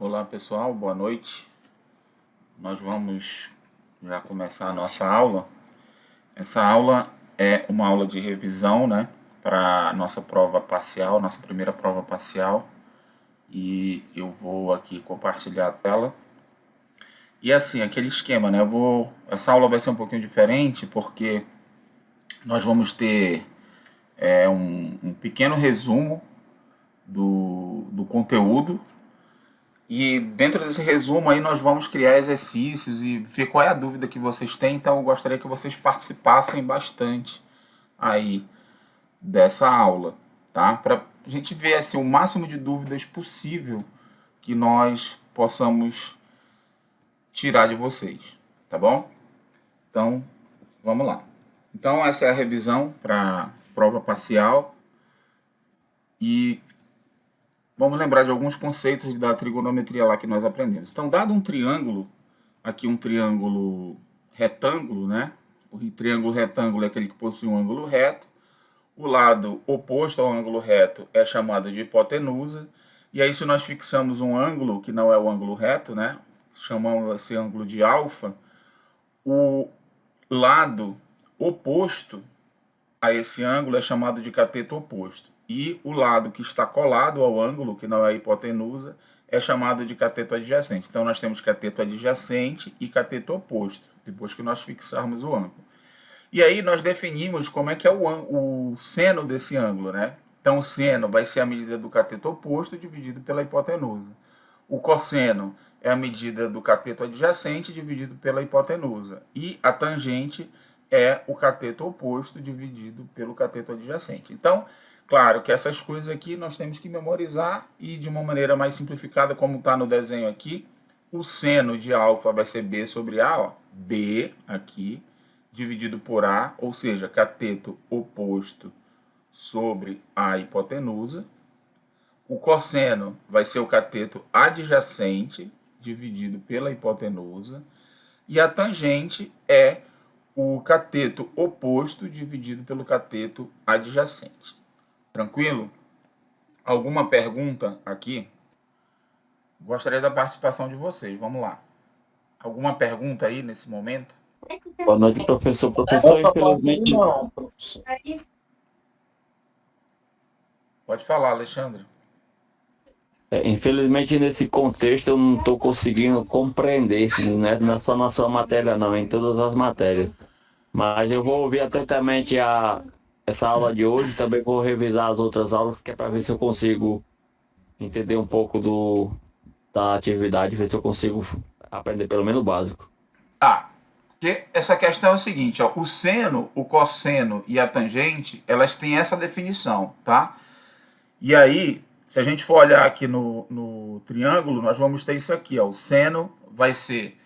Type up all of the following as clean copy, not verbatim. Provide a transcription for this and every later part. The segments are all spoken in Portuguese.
Olá pessoal, boa noite. Nós vamos já começar a nossa aula. Essa aula é uma aula de revisão, né, para a nossa prova parcial, nossa primeira prova parcial. E eu vou aqui compartilhar a tela. E assim, aquele esquema, né, essa aula vai ser um pouquinho diferente porque nós vamos ter um pequeno resumo do conteúdo. E dentro desse resumo aí nós vamos criar exercícios e ver qual é a dúvida que vocês têm. Então eu gostaria que vocês participassem bastante aí dessa aula, tá? Para a gente ver assim, o máximo de dúvidas possível que nós possamos tirar de vocês, tá bom? Então, vamos lá. Então essa é a revisão para prova parcial e vamos lembrar de alguns conceitos da trigonometria lá que nós aprendemos. Então, dado um triângulo, aqui um triângulo retângulo, né? O triângulo retângulo é aquele que possui um ângulo reto. O lado oposto ao ângulo reto é chamado de hipotenusa. E aí, se nós fixamos um ângulo que não é o ângulo reto, né? Chamamos esse ângulo de alfa. O lado oposto a esse ângulo é chamado de cateto oposto. E o lado que está colado ao ângulo, que não é a hipotenusa, é chamado de cateto adjacente. Então, nós temos cateto adjacente e cateto oposto, depois que nós fixarmos o ângulo. E aí, nós definimos como é que é o seno desse ângulo, né? Então, o seno vai ser a medida do cateto oposto dividido pela hipotenusa. O cosseno é a medida do cateto adjacente dividido pela hipotenusa. E a tangente é o cateto oposto dividido pelo cateto adjacente. Então, claro que essas coisas aqui nós temos que memorizar e de uma maneira mais simplificada, como está no desenho aqui, o seno de alfa vai ser B sobre A, ó, B aqui, dividido por A, ou seja, cateto oposto sobre a hipotenusa. O cosseno vai ser o cateto adjacente dividido pela hipotenusa. E a tangente é o cateto oposto dividido pelo cateto adjacente. Tranquilo? Alguma pergunta aqui? Gostaria da participação de vocês. Vamos lá. Alguma pergunta aí nesse momento? Boa noite, professor. Professor, infelizmente, Pode falar, Alexandre. infelizmente nesse contexto eu não estou conseguindo compreender, né? Não é só na sua matéria não, em todas as matérias. Mas eu vou ouvir atentamente essa aula de hoje, também vou revisar as outras aulas, que é para ver se eu consigo entender um pouco da atividade, ver se eu consigo aprender pelo menos o básico. Porque essa questão é o seguinte, ó, o seno, o cosseno e a tangente, elas têm essa definição, tá? E aí, se a gente for olhar aqui no triângulo, nós vamos ter isso aqui, ó, o seno vai ser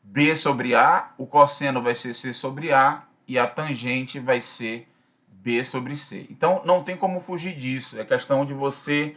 B sobre A, o cosseno vai ser C sobre A e a tangente vai ser B sobre C. Então, não tem como fugir disso, é questão de você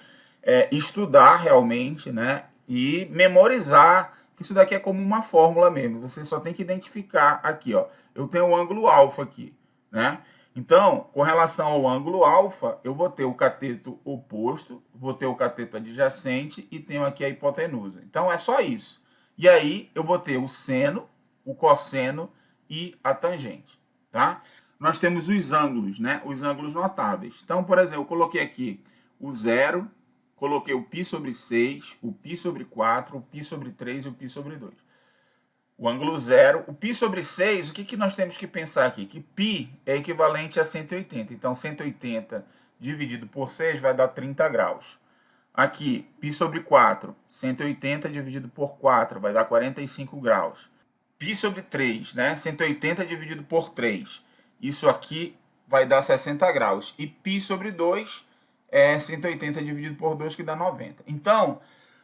estudar realmente, né, e memorizar que isso daqui é como uma fórmula mesmo. Você só tem que identificar aqui, ó. Eu tenho o ângulo alfa aqui, né? Então, com relação ao ângulo alfa, eu vou ter o cateto oposto, vou ter o cateto adjacente e tenho aqui a hipotenusa. Então, é só isso. E aí, eu vou ter o seno, o cosseno e a tangente, tá? Nós temos os ângulos, né? Os ângulos notáveis. Então, por exemplo, eu coloquei aqui o zero, coloquei o π sobre 6, o π sobre 4, o π sobre 3 e o π sobre 2. O ângulo zero, o π sobre 6, o que nós temos que pensar aqui? Que π é equivalente a 180. Então, 180 dividido por 6 vai dar 30 graus. Aqui, π sobre 4, 180 dividido por 4 vai dar 45 graus. Π sobre 3, né? 180 dividido por 3. Isso aqui vai dar 60 graus. E π sobre 2 é 180 dividido por 2, que dá 90. Então,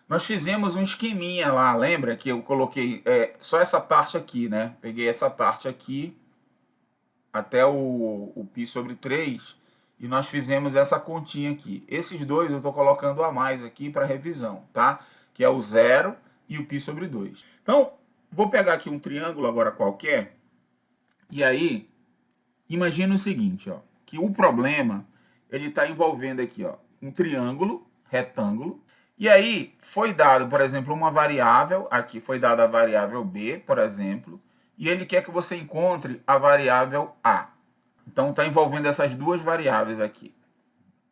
nós fizemos um esqueminha lá, lembra que eu coloquei só essa parte aqui, né? Peguei essa parte aqui até o π sobre 3 e nós fizemos essa continha aqui. Esses dois eu estou colocando a mais aqui para revisão, tá? Que é o 0 e o π sobre 2. Então, vou pegar aqui um triângulo agora qualquer e aí, imagina o seguinte, ó, que o problema ele está envolvendo aqui, ó, um triângulo retângulo E aí foi dado, por exemplo, uma variável, aqui foi dada a variável b, por exemplo, e ele quer que você encontre a variável a. Então está envolvendo essas duas variáveis aqui,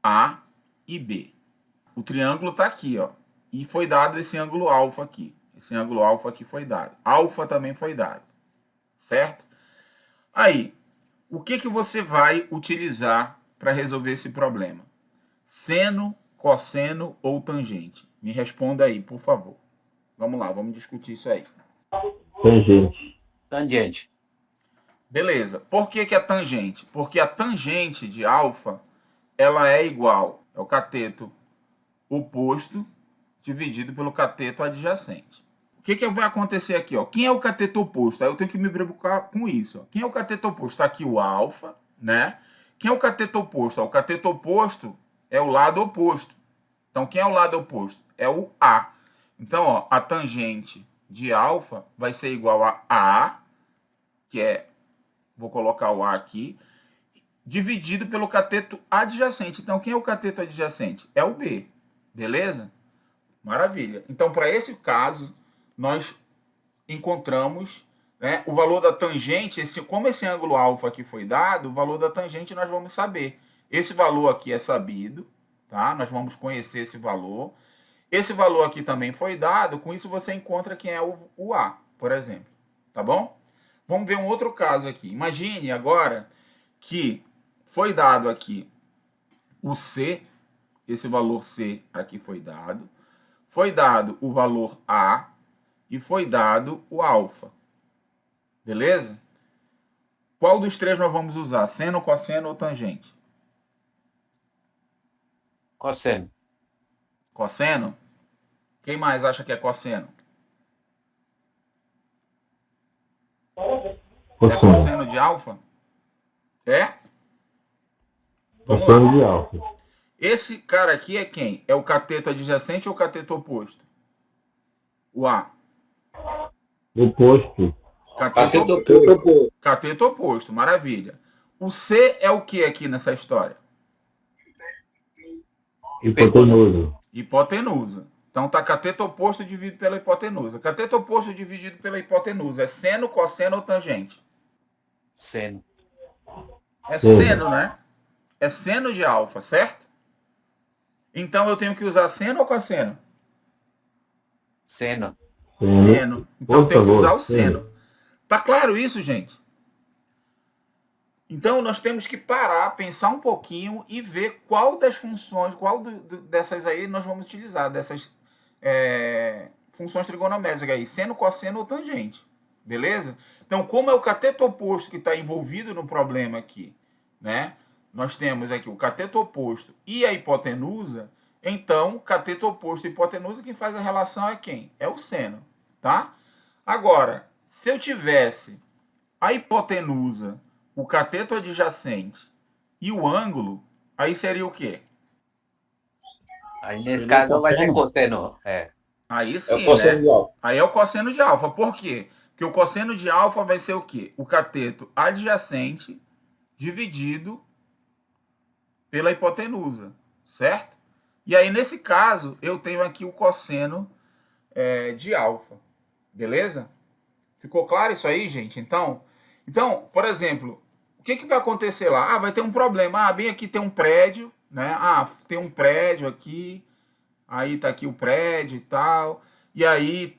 a e b. O triângulo está aqui, ó, e foi dado esse ângulo alfa aqui. Esse ângulo alfa aqui foi dado. Alfa também foi dado, certo? Aí, o que você vai utilizar para resolver esse problema? Seno, cosseno ou tangente? Me responda aí, por favor. Vamos lá, vamos discutir isso aí. Tangente. Tangente. Beleza. Por que é tangente? Porque a tangente de alfa, ela é igual ao cateto oposto dividido pelo cateto adjacente. O que vai acontecer aqui? Ó? Quem é o cateto oposto? Aí eu tenho que me preocupar com isso. Ó. Quem é o cateto oposto? Está aqui o alfa, né? Quem é o cateto oposto? Ó, o cateto oposto é o lado oposto. Então, quem é o lado oposto? É o A. Então, ó, a tangente de alfa vai ser igual a A, que é, vou colocar o A aqui, dividido pelo cateto adjacente. Então, quem é o cateto adjacente? É o B. Beleza? Maravilha. Então, para esse caso, nós encontramos, né, o valor da tangente, como esse ângulo alfa aqui foi dado, o valor da tangente nós vamos saber. Esse valor aqui é sabido, tá? Nós vamos conhecer esse valor. Esse valor aqui também foi dado, com isso você encontra quem é o A, por exemplo. Tá bom? Vamos ver um outro caso aqui. Imagine agora que foi dado aqui o C, esse valor C aqui foi dado o valor A e foi dado o alfa. Beleza? Qual dos três nós vamos usar? Seno, cosseno ou tangente? Cosseno. Cosseno? Quem mais acha que é cosseno? É cosseno de alfa? É? Vamos lá. De alfa. Esse cara aqui é quem? É o cateto adjacente ou o cateto oposto? O A. Oposto. Cateto oposto, maravilha. O C é o que aqui nessa história? Hipotenusa. Hipotenusa. Então tá cateto oposto dividido pela hipotenusa. Cateto oposto dividido pela hipotenusa é seno, cosseno ou tangente? Seno. É seno, né? É seno de alfa, certo? Então eu tenho que usar seno ou cosseno? Seno. Seno. Então eu tenho que usar o seno. Tá claro isso, gente? Então nós temos que parar, pensar um pouquinho e ver qual das funções, dessas aí nós vamos utilizar, dessas funções trigonométricas aí, seno, cosseno ou tangente. Beleza? Então, como é o cateto oposto que está envolvido no problema aqui, né? Nós temos aqui o cateto oposto e a hipotenusa. Então, cateto oposto e hipotenusa, quem faz a relação é quem? É o seno, tá? Agora, se eu tivesse a hipotenusa, o cateto adjacente e o ângulo, aí seria o quê? Aí nesse caso vai ser cosseno. Aí sim, né? Aí é o cosseno de alfa. Por quê? Porque o cosseno de alfa vai ser o quê? O cateto adjacente dividido pela hipotenusa, certo? E aí, nesse caso, eu tenho aqui o cosseno de alfa. Beleza? Ficou claro isso aí, gente? Então, por exemplo, o que vai acontecer lá? Ah, vai ter um problema. Ah, bem aqui tem um prédio, né? Ah, tem um prédio aqui. Aí tá aqui o prédio e tal. E aí,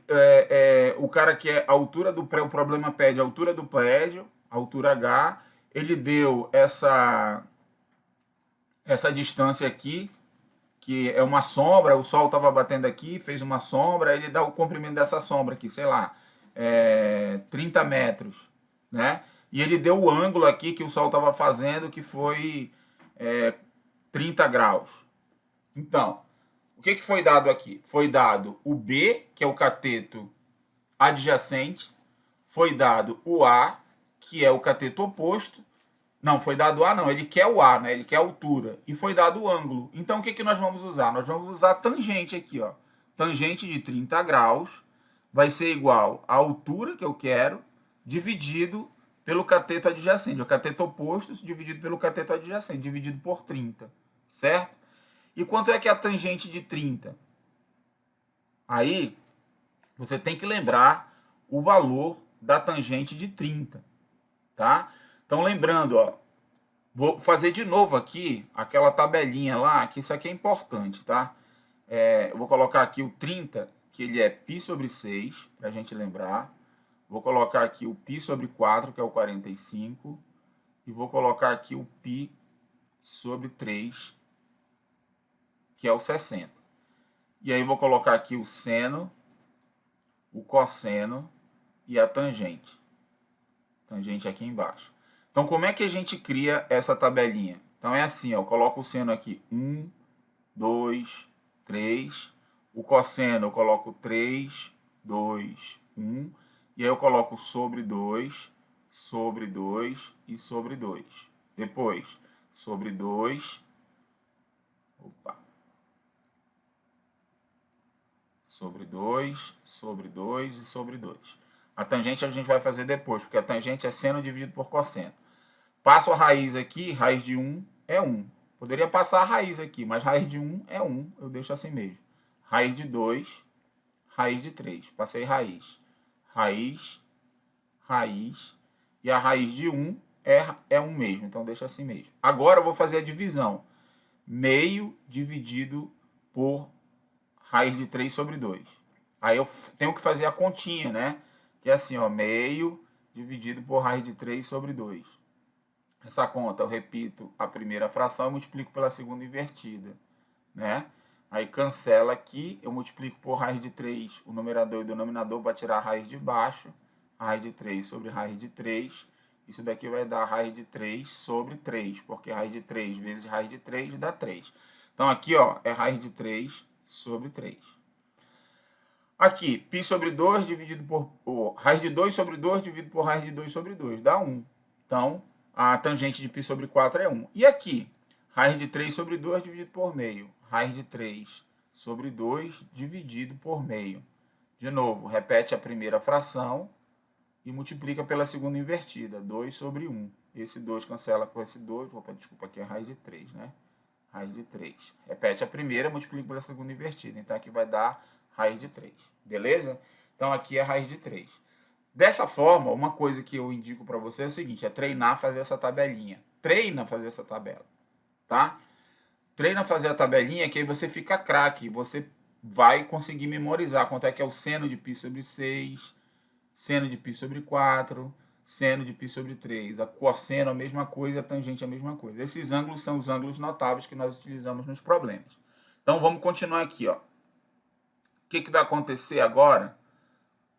o cara que é a altura do prédio, o problema pede a altura do prédio, a altura H. Ele deu essa distância aqui, que é uma sombra, o sol estava batendo aqui, fez uma sombra, ele dá o comprimento dessa sombra aqui, sei lá, 30 metros, né? E ele deu o ângulo aqui que o sol estava fazendo, que foi 30 graus. Então, o que foi dado aqui? Foi dado o B, que é o cateto adjacente, foi dado o A, que é o cateto oposto. Não, foi dado o A não, ele quer o A, né? Ele quer a altura. E foi dado o ângulo. Então, o que nós vamos usar? Nós vamos usar a tangente aqui, ó. Tangente de 30 graus vai ser igual à altura que eu quero, dividido pelo cateto adjacente. O cateto oposto dividido pelo cateto adjacente, dividido por 30, certo? E quanto é que é a tangente de 30? Aí, você tem que lembrar o valor da tangente de 30, tá? Então, lembrando, ó, vou fazer de novo aqui aquela tabelinha lá, que isso aqui é importante, tá? Eu vou colocar aqui o 30, que ele é π sobre 6, para a gente lembrar. Vou colocar aqui o π sobre 4, que é o 45. E vou colocar aqui o π sobre 3, que é o 60. E aí vou colocar aqui o seno, o cosseno e a tangente. Tangente aqui embaixo. Então, como é que a gente cria essa tabelinha? Então, é assim, ó, eu coloco o seno aqui, 1, 2, 3. O cosseno eu coloco 3, 2, 1. E aí eu coloco sobre 2 e sobre 2. Depois, sobre 2. Opa. Sobre 2 e sobre 2. A tangente a gente vai fazer depois, porque a tangente é seno dividido por cosseno. Passo a raiz aqui, raiz de 1 é 1. Poderia passar a raiz aqui, mas raiz de 1 é 1, eu deixo assim mesmo. Raiz de 2, raiz de 3. Passei raiz. Raiz, raiz, e a raiz de 1 é 1 mesmo, então deixa assim mesmo. Agora eu vou fazer a divisão. Meio dividido por raiz de 3 sobre 2. Aí eu tenho que fazer a continha, né? Que é assim, ó, meio dividido por raiz de 3 sobre 2. Essa conta eu repito a primeira fração e multiplico pela segunda invertida, né? Aí cancela aqui, eu multiplico por raiz de 3 o numerador e o denominador para tirar a raiz de baixo. Raiz de 3 sobre raiz de 3. Isso daqui vai dar raiz de 3 sobre 3, porque raiz de 3 vezes raiz de 3 dá 3. Então aqui, ó, é raiz de 3 sobre 3. Aqui, π sobre 2 dividido por... raiz de 2 sobre 2 dividido por raiz de 2 sobre 2, dá 1. Então, a tangente de π sobre 4 é 1. E aqui, raiz de 3 sobre 2 dividido por meio. Raiz de 3 sobre 2 dividido por meio. De novo, repete a primeira fração e multiplica pela segunda invertida. 2 sobre 1. Esse 2 cancela com esse 2. Opa, desculpa, aqui é raiz de 3, né? Raiz de 3. Repete a primeira, multiplica pela segunda invertida. Então, aqui vai dar raiz de 3. Beleza? Então, aqui é raiz de 3. Dessa forma, uma coisa que eu indico para você é o seguinte, é treinar fazer essa tabelinha. Treina fazer essa tabela, tá? Treina fazer a tabelinha que aí você fica craque. Você vai conseguir memorizar quanto é que é o seno de π sobre 6, seno de π sobre 4, seno de π sobre 3. A cosseno a mesma coisa, a tangente a mesma coisa. Esses ângulos são os ângulos notáveis que nós utilizamos nos problemas. Então, vamos continuar aqui, ó. O que vai acontecer agora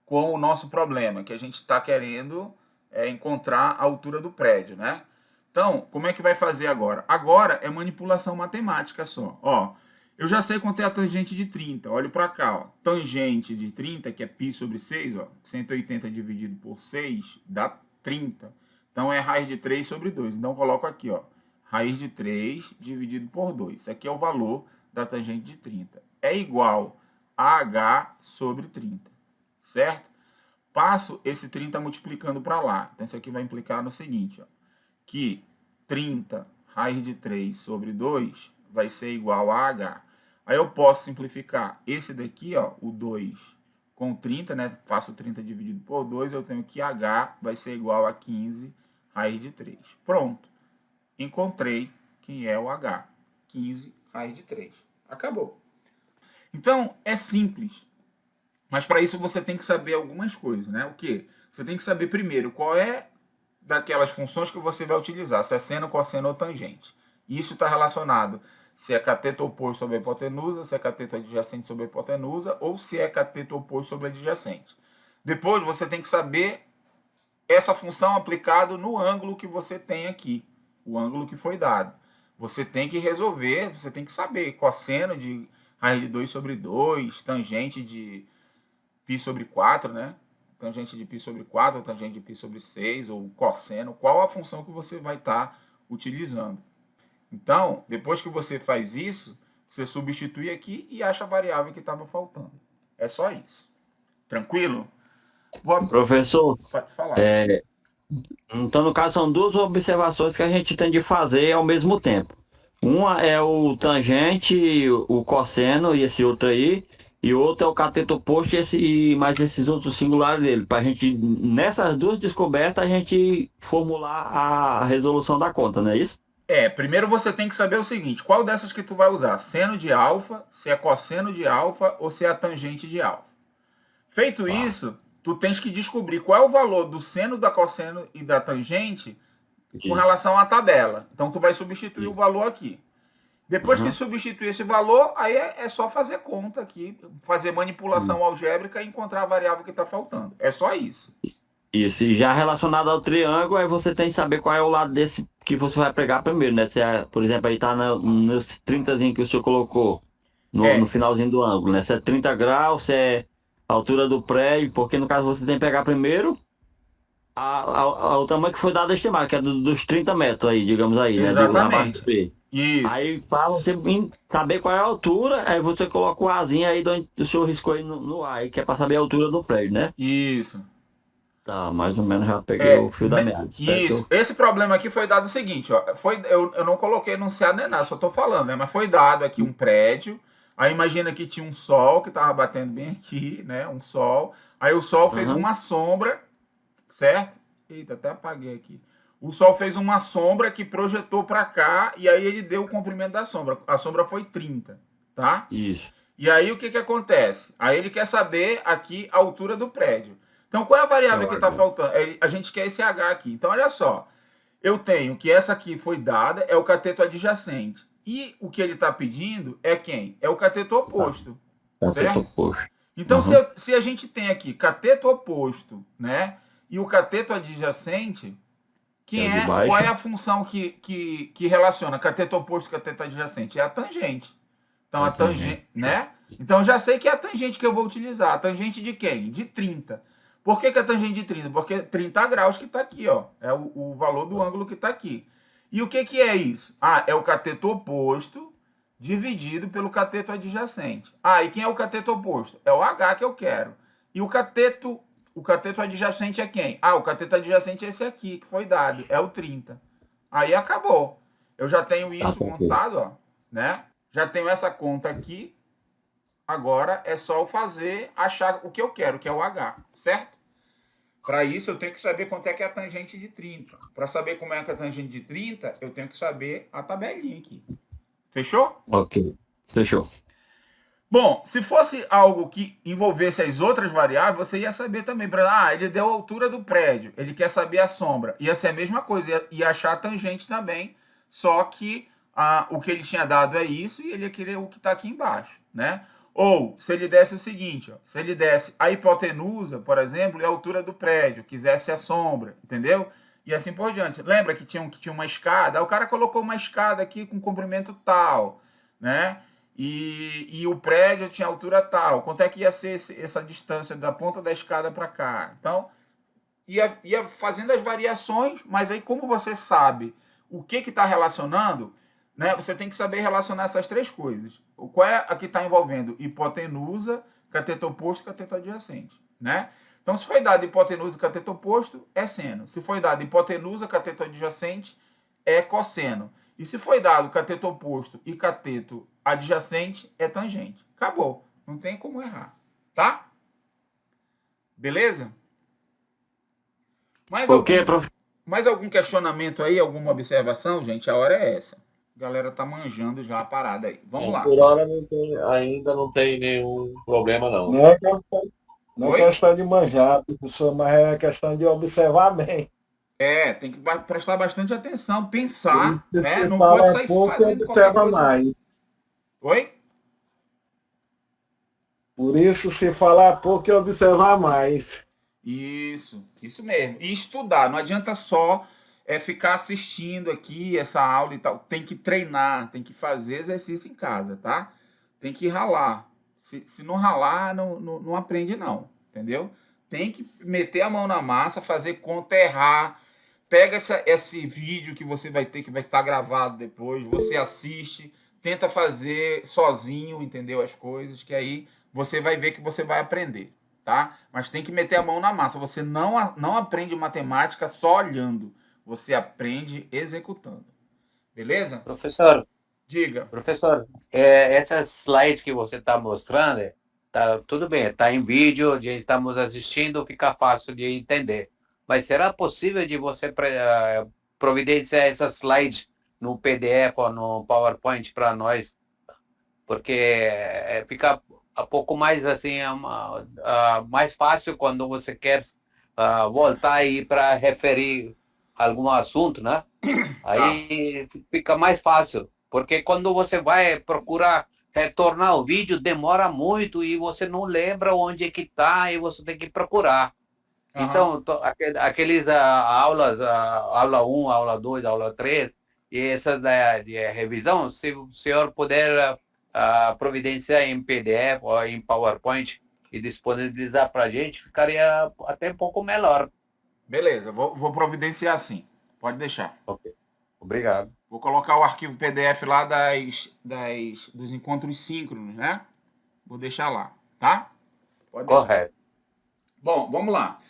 com o nosso problema? Que a gente está querendo encontrar a altura do prédio, né? Então, como é que vai fazer agora? Agora é manipulação matemática só. Ó, eu já sei quanto é a tangente de 30. Olha para cá, ó. Tangente de 30, que é π sobre 6, ó. 180 dividido por 6 dá 30. Então, é raiz de 3 sobre 2. Então, eu coloco aqui, ó. Raiz de 3 dividido por 2. Isso aqui é o valor da tangente de 30. É igual a h sobre 30. Certo? Passo esse 30 multiplicando para lá. Então, isso aqui vai implicar no seguinte, ó. Que 30 raiz de 3 sobre 2 vai ser igual a h. Aí eu posso simplificar esse daqui, ó, o 2 com 30, né? Faço 30 dividido por 2, eu tenho que h vai ser igual a 15 raiz de 3. Pronto. Encontrei quem é o h. 15 raiz de 3. Acabou. Então, é simples. Mas para isso você tem que saber algumas coisas, né? O quê? Você tem que saber primeiro qual é daquelas funções que você vai utilizar, se é seno, cosseno ou tangente. Isso está relacionado se é cateto oposto sobre a hipotenusa, se é cateto adjacente sobre a hipotenusa, ou se é cateto oposto sobre a adjacente. Depois você tem que saber essa função aplicada no ângulo que você tem aqui, o ângulo que foi dado. Você tem que resolver, você tem que saber cosseno de raiz de 2 sobre 2, tangente de π sobre 4, né? Tangente de π sobre 4, ou tangente de π sobre 6, ou cosseno, qual a função que você vai estar utilizando. Então, depois que você faz isso, você substitui aqui e acha a variável que estava faltando. É só isso. Tranquilo? Professor, Pode falar. então no caso são duas observações que a gente tem de fazer ao mesmo tempo. Uma é o tangente, o cosseno e esse outro aí, e outro é o cateto oposto e mais esses outros singulares dele. Para a gente, nessas duas descobertas, a gente formular a resolução da conta, não é isso? Primeiro você tem que saber o seguinte, qual dessas que tu vai usar? Seno de alfa, se é cosseno de alfa ou se é a tangente de alfa. Feito Tá. isso, tu tens que descobrir qual é o valor do seno, da cosseno e da tangente com Isso, relação à tabela. Então tu vai substituir o isso. valor aqui. Depois que Aham. substituir esse valor, aí é só fazer conta aqui, fazer manipulação algébrica e encontrar a variável que está faltando. É só isso. Isso, e já relacionado ao triângulo, aí você tem que saber qual é o lado desse que você vai pegar primeiro, né? Se é, por exemplo, aí tá nos 30 que o senhor colocou no É, finalzinho do ângulo, né? Se é 30 graus, se é a altura do prédio, porque no caso você tem que pegar primeiro o tamanho que foi dado a estimar, que é dos 30 metros aí, digamos aí, né? Da base do exatamente. P. Isso. Aí para você saber qual é a altura, aí você coloca o azinho aí de onde o senhor riscou aí no ar, aí, que é para saber a altura do prédio, né? Isso. Tá, mais ou menos já peguei o fio da meada. Espero que Isso. Esse problema aqui foi dado o seguinte, ó. Eu não coloquei enunciado nem nada, só estou falando, né? Mas foi dado aqui um prédio. Aí imagina que tinha um sol que estava batendo bem aqui, né? Um sol. Aí o sol fez Aham, uma sombra, certo? Eita, até apaguei aqui. O sol fez uma sombra que projetou para cá e aí ele deu o comprimento da sombra. A sombra foi 30, tá? isso. E aí o que que acontece? Aí ele quer saber aqui a altura do prédio. Então qual é a Que é variável o que está H. faltando? A gente quer esse H aqui. Então olha só, eu tenho que essa aqui foi dada, é o cateto adjacente. E o que ele está pedindo é quem? É o cateto Tá, oposto, cateto certo? oposto. Então Aham, se a gente tem aqui cateto oposto, né? E o cateto adjacente, que é o de qual é baixo. a função que relaciona cateto oposto e cateto adjacente? É a tangente. Então É a a tangente. tangente, né? Então eu já sei que é a tangente que eu vou utilizar. A tangente de quem? De 30. Por que a tangente de 30? Porque 30 graus que está aqui, ó. É o valor do ângulo que está aqui. E o que é isso? É o cateto oposto dividido pelo cateto adjacente. E quem é o cateto oposto? É o H que eu quero. E o cateto adjacente é quem? O cateto adjacente é esse aqui, que foi dado. É o 30. Aí acabou. Eu já tenho Tá, isso perfeito. montado, ó, né? Já tenho essa conta aqui. Agora é só eu fazer, achar o que eu quero, que é o H, certo? Para isso eu tenho que saber quanto é que é a tangente de 30. Para saber como é que é a tangente de 30, eu tenho que saber a tabelinha aqui. Fechou? Ok. Fechou. Bom, se fosse algo que envolvesse as outras variáveis, você ia saber também. Ele deu a altura do prédio, ele quer saber a sombra. Ia ser a mesma coisa, ia achar a tangente também, só que o que ele tinha dado é isso e ele ia querer o que está aqui embaixo, né? Ou, se ele desse o seguinte, ó, se ele desse a hipotenusa, por exemplo, e a altura do prédio, quisesse a sombra, entendeu? E assim por diante. Lembra que tinha uma escada? Aí o cara colocou uma escada aqui com comprimento tal, né? E o prédio tinha altura tal. Quanto é que ia ser essa distância da ponta da escada para cá? Então, ia fazendo as variações, mas aí como você sabe o que está relacionando, né, você tem que saber relacionar essas três coisas. Qual é a que está envolvendo hipotenusa, cateto oposto e cateto adjacente, né? Então, se foi dado hipotenusa e cateto oposto, é seno. Se foi dado hipotenusa, cateto adjacente, é cosseno. E se foi dado cateto oposto e cateto adjacente, é tangente. Acabou. Não tem como errar. Tá? Beleza? Mais Ok, algum, prof. mais algum questionamento aí? Alguma observação, gente? A hora é essa. A galera tá manjando já a parada aí. Vamos lá. Por hora ainda não tem nenhum problema não. Não é Oi? questão de manjar, professor, mas é questão de observar bem. Tem que prestar bastante atenção, Por pensar, isso né? se Não pode fala sair pouco e fazendo qualquer observa coisa. mais. Oi? Por isso se falar pouco e observar mais. Isso mesmo. E estudar, não adianta só ficar assistindo aqui essa aula e tal. Tem que treinar, tem que fazer exercício em casa, tá? Tem que ralar. Se não ralar, não aprende, não. Entendeu? Tem que meter a mão na massa, fazer conta, errar. Pega esse vídeo que você vai ter, que vai estar gravado depois, você assiste, tenta fazer sozinho, entendeu? As coisas, que aí você vai ver que você vai aprender, tá? Mas tem que meter a mão na massa. Você não aprende matemática só olhando. Você aprende executando. Beleza? Professor, Diga. essas slides que você está mostrando, tá tudo bem, está em vídeo, estamos assistindo, fica fácil de entender. Mas será possível de você providenciar essas slides no PDF ou no PowerPoint para nós? Porque fica um pouco mais assim, mais fácil quando você quer voltar aí para referir algum assunto, né? Aí fica mais fácil, porque quando você vai procurar retornar o vídeo, demora muito e você não lembra onde é que está e você tem que procurar. Aham. Então, aqueles aulas, aula 1, aula 2, aula 3, e essas de revisão, se o senhor puder providenciar em PDF ou em PowerPoint e disponibilizar para a gente, ficaria até um pouco melhor. Beleza, vou providenciar sim. Pode deixar. Ok, obrigado. Vou colocar o arquivo PDF lá dos encontros síncronos, né? Vou deixar lá, tá? Pode deixar. Correto. Bom, vamos lá.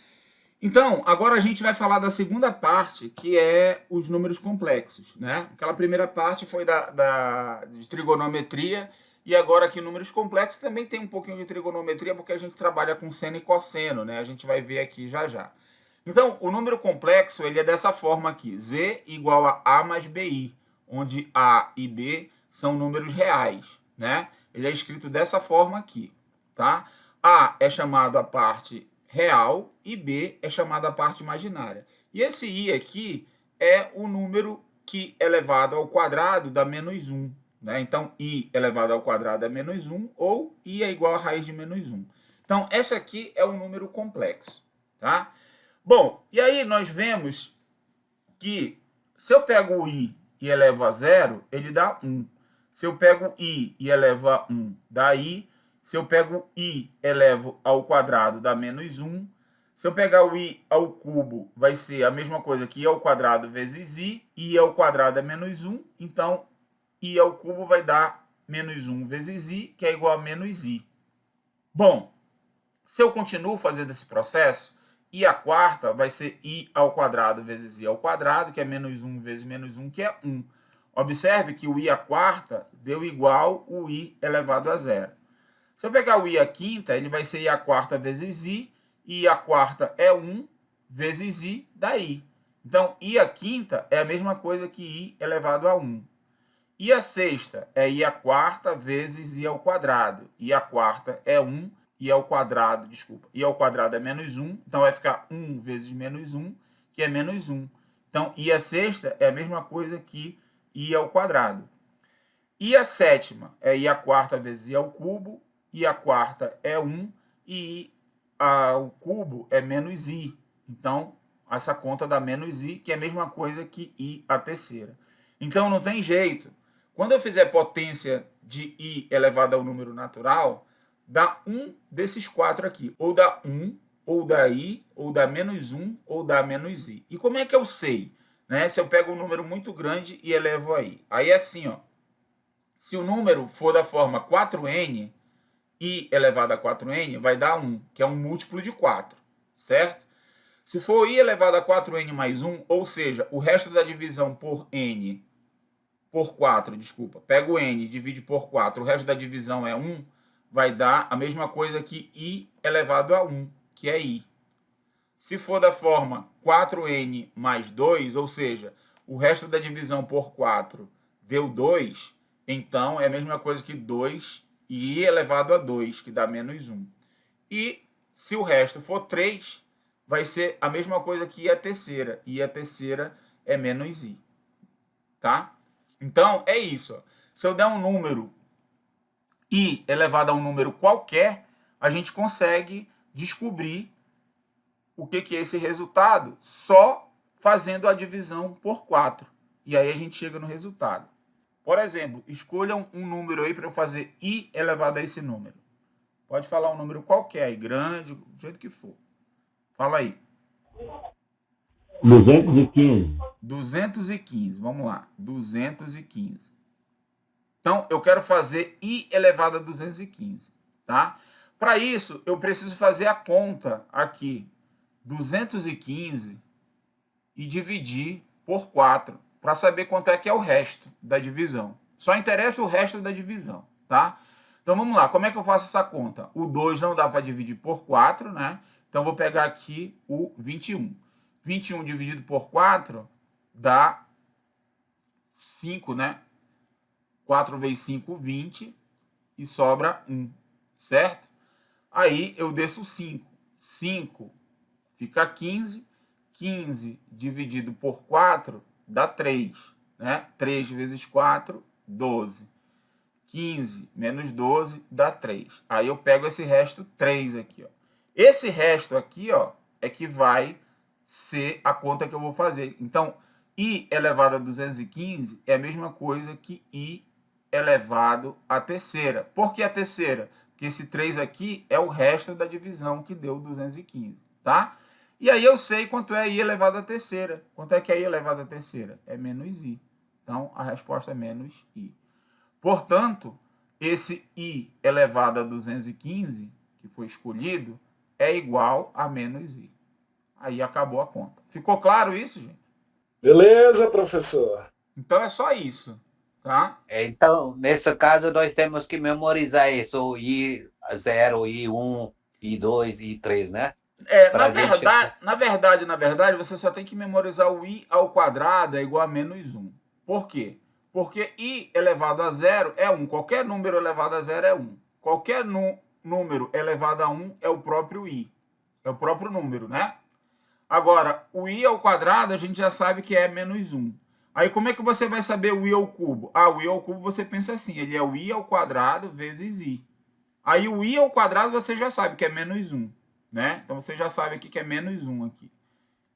Então, agora a gente vai falar da segunda parte, que é os números complexos, né? Aquela primeira parte foi de trigonometria, e agora aqui números complexos também tem um pouquinho de trigonometria, porque a gente trabalha com seno e cosseno, né? A gente vai ver aqui já já. Então, o número complexo, ele é dessa forma aqui, z igual a A mais BI, onde A e B são números reais, né? Ele é escrito dessa forma aqui, tá? A é chamado a parte real e B é chamada a parte imaginária. E esse I aqui é o número que elevado ao quadrado dá menos 1. Né? Então, I elevado ao quadrado é menos 1, ou I é igual a raiz de menos 1. Então, esse aqui é um número complexo. Tá? Bom, e aí nós vemos que se eu pego o I e elevo a 0, ele dá 1. Se eu pego I e elevo a 1, dá I. Se eu pego I elevo ao quadrado, dá menos 1. Se eu pegar o I ao cubo, vai ser a mesma coisa que I ao quadrado vezes I ao quadrado é menos 1. Então, I ao cubo vai dar menos 1 vezes I, que é igual a menos I. Bom, se eu continuo fazendo esse processo, I à quarta vai ser I ao quadrado vezes I ao quadrado, que é menos 1 vezes menos 1, que é 1. Observe que o I à quarta deu igual o I elevado a 0. Se eu pegar o I à quinta, ele vai ser I à quarta vezes I à quarta é 1 vezes I dá I. Então, I à quinta é a mesma coisa que I elevado a 1. I à sexta é I à quarta vezes I ao quadrado. I à quarta é 1, I ao quadrado, desculpa, I ao quadrado é menos 1, então vai ficar 1 vezes menos 1, que é menos 1. Então, I à sexta é a mesma coisa que I ao quadrado. I à sétima é I à quarta vezes I ao cubo, I à quarta é 1 e I ao cubo é menos I. Então, essa conta dá menos I, que é a mesma coisa que I à terceira. Então, não tem jeito. Quando eu fizer potência de I elevado ao número natural, dá um desses quatro aqui. Ou dá 1, ou dá I, ou dá menos 1, ou dá menos I. E como é que eu sei? Né? Se eu pego um número muito grande e elevo a I. Aí é assim, ó. Se o número for da forma 4n, I elevado a 4n vai dar 1, que é um múltiplo de 4, certo? Se for I elevado a 4n mais 1, ou seja, o resto da divisão por n, por 4, desculpa, pega o n e divide por 4, o resto da divisão é 1, vai dar a mesma coisa que I elevado a 1, que é I. Se for da forma 4n mais 2, ou seja, o resto da divisão por 4 deu 2, então é a mesma coisa que 2 e I elevado a 2, que dá menos 1. E se o resto for 3, vai ser a mesma coisa que I à terceira. I à terceira é menos I. Tá? Então, é isso. Ó. Se eu der um número I elevado a um número qualquer, a gente consegue descobrir o que é esse resultado só fazendo a divisão por 4. E aí a gente chega no resultado. Por exemplo, escolham um número aí para eu fazer I elevado a esse número. Pode falar um número qualquer aí, grande, do jeito que for. Fala aí. 215. 215, vamos lá. 215. Então, eu quero fazer I elevado a 215, tá? Para isso, eu preciso fazer a conta aqui. 215 e dividir por 4, para saber quanto é que é o resto da divisão. Só interessa o resto da divisão, tá? Então vamos lá, como é que eu faço essa conta? O 2 não dá para dividir por 4, né? Então eu vou pegar aqui o 21. 21 dividido por 4 dá 5, né? 4 vezes 5, 20 e sobra 1, certo? Aí eu desço 5. 5 fica 15. 15 dividido por 4 dá 3, né? 3 vezes 4, 12. 15 menos 12 dá 3. Aí eu pego esse resto 3 aqui, ó. Esse resto aqui, ó, é que vai ser a conta que eu vou fazer. Então, I elevado a 215 é a mesma coisa que I elevado à terceira. Por que a terceira? Porque esse 3 aqui é o resto da divisão que deu 215, tá? E aí eu sei quanto é I elevado à terceira. Quanto é que é I elevado à terceira? É menos I. Então, a resposta é menos I. Portanto, esse I elevado a 215, que foi escolhido, é igual a menos I. Aí acabou a conta. Ficou claro isso, gente? Beleza, professor. Então é só isso, tá? Então, nesse caso, nós temos que memorizar isso, o I0, I1, I2, I3, né? Na verdade, você só tem que memorizar o I ao quadrado é igual a menos 1. Por quê? Porque I elevado a 0 é 1. Qualquer número elevado a 0 é 1. Qualquer número elevado a 1 é o próprio I. É o próprio número, né? Agora, o I ao quadrado a gente já sabe que é menos 1. Aí como é que você vai saber o I ao cubo? Ah, o I ao cubo você pensa assim, ele é o I ao quadrado vezes I. Aí o I ao quadrado você já sabe que é menos 1, né? Então você já sabe aqui que é menos 1 aqui.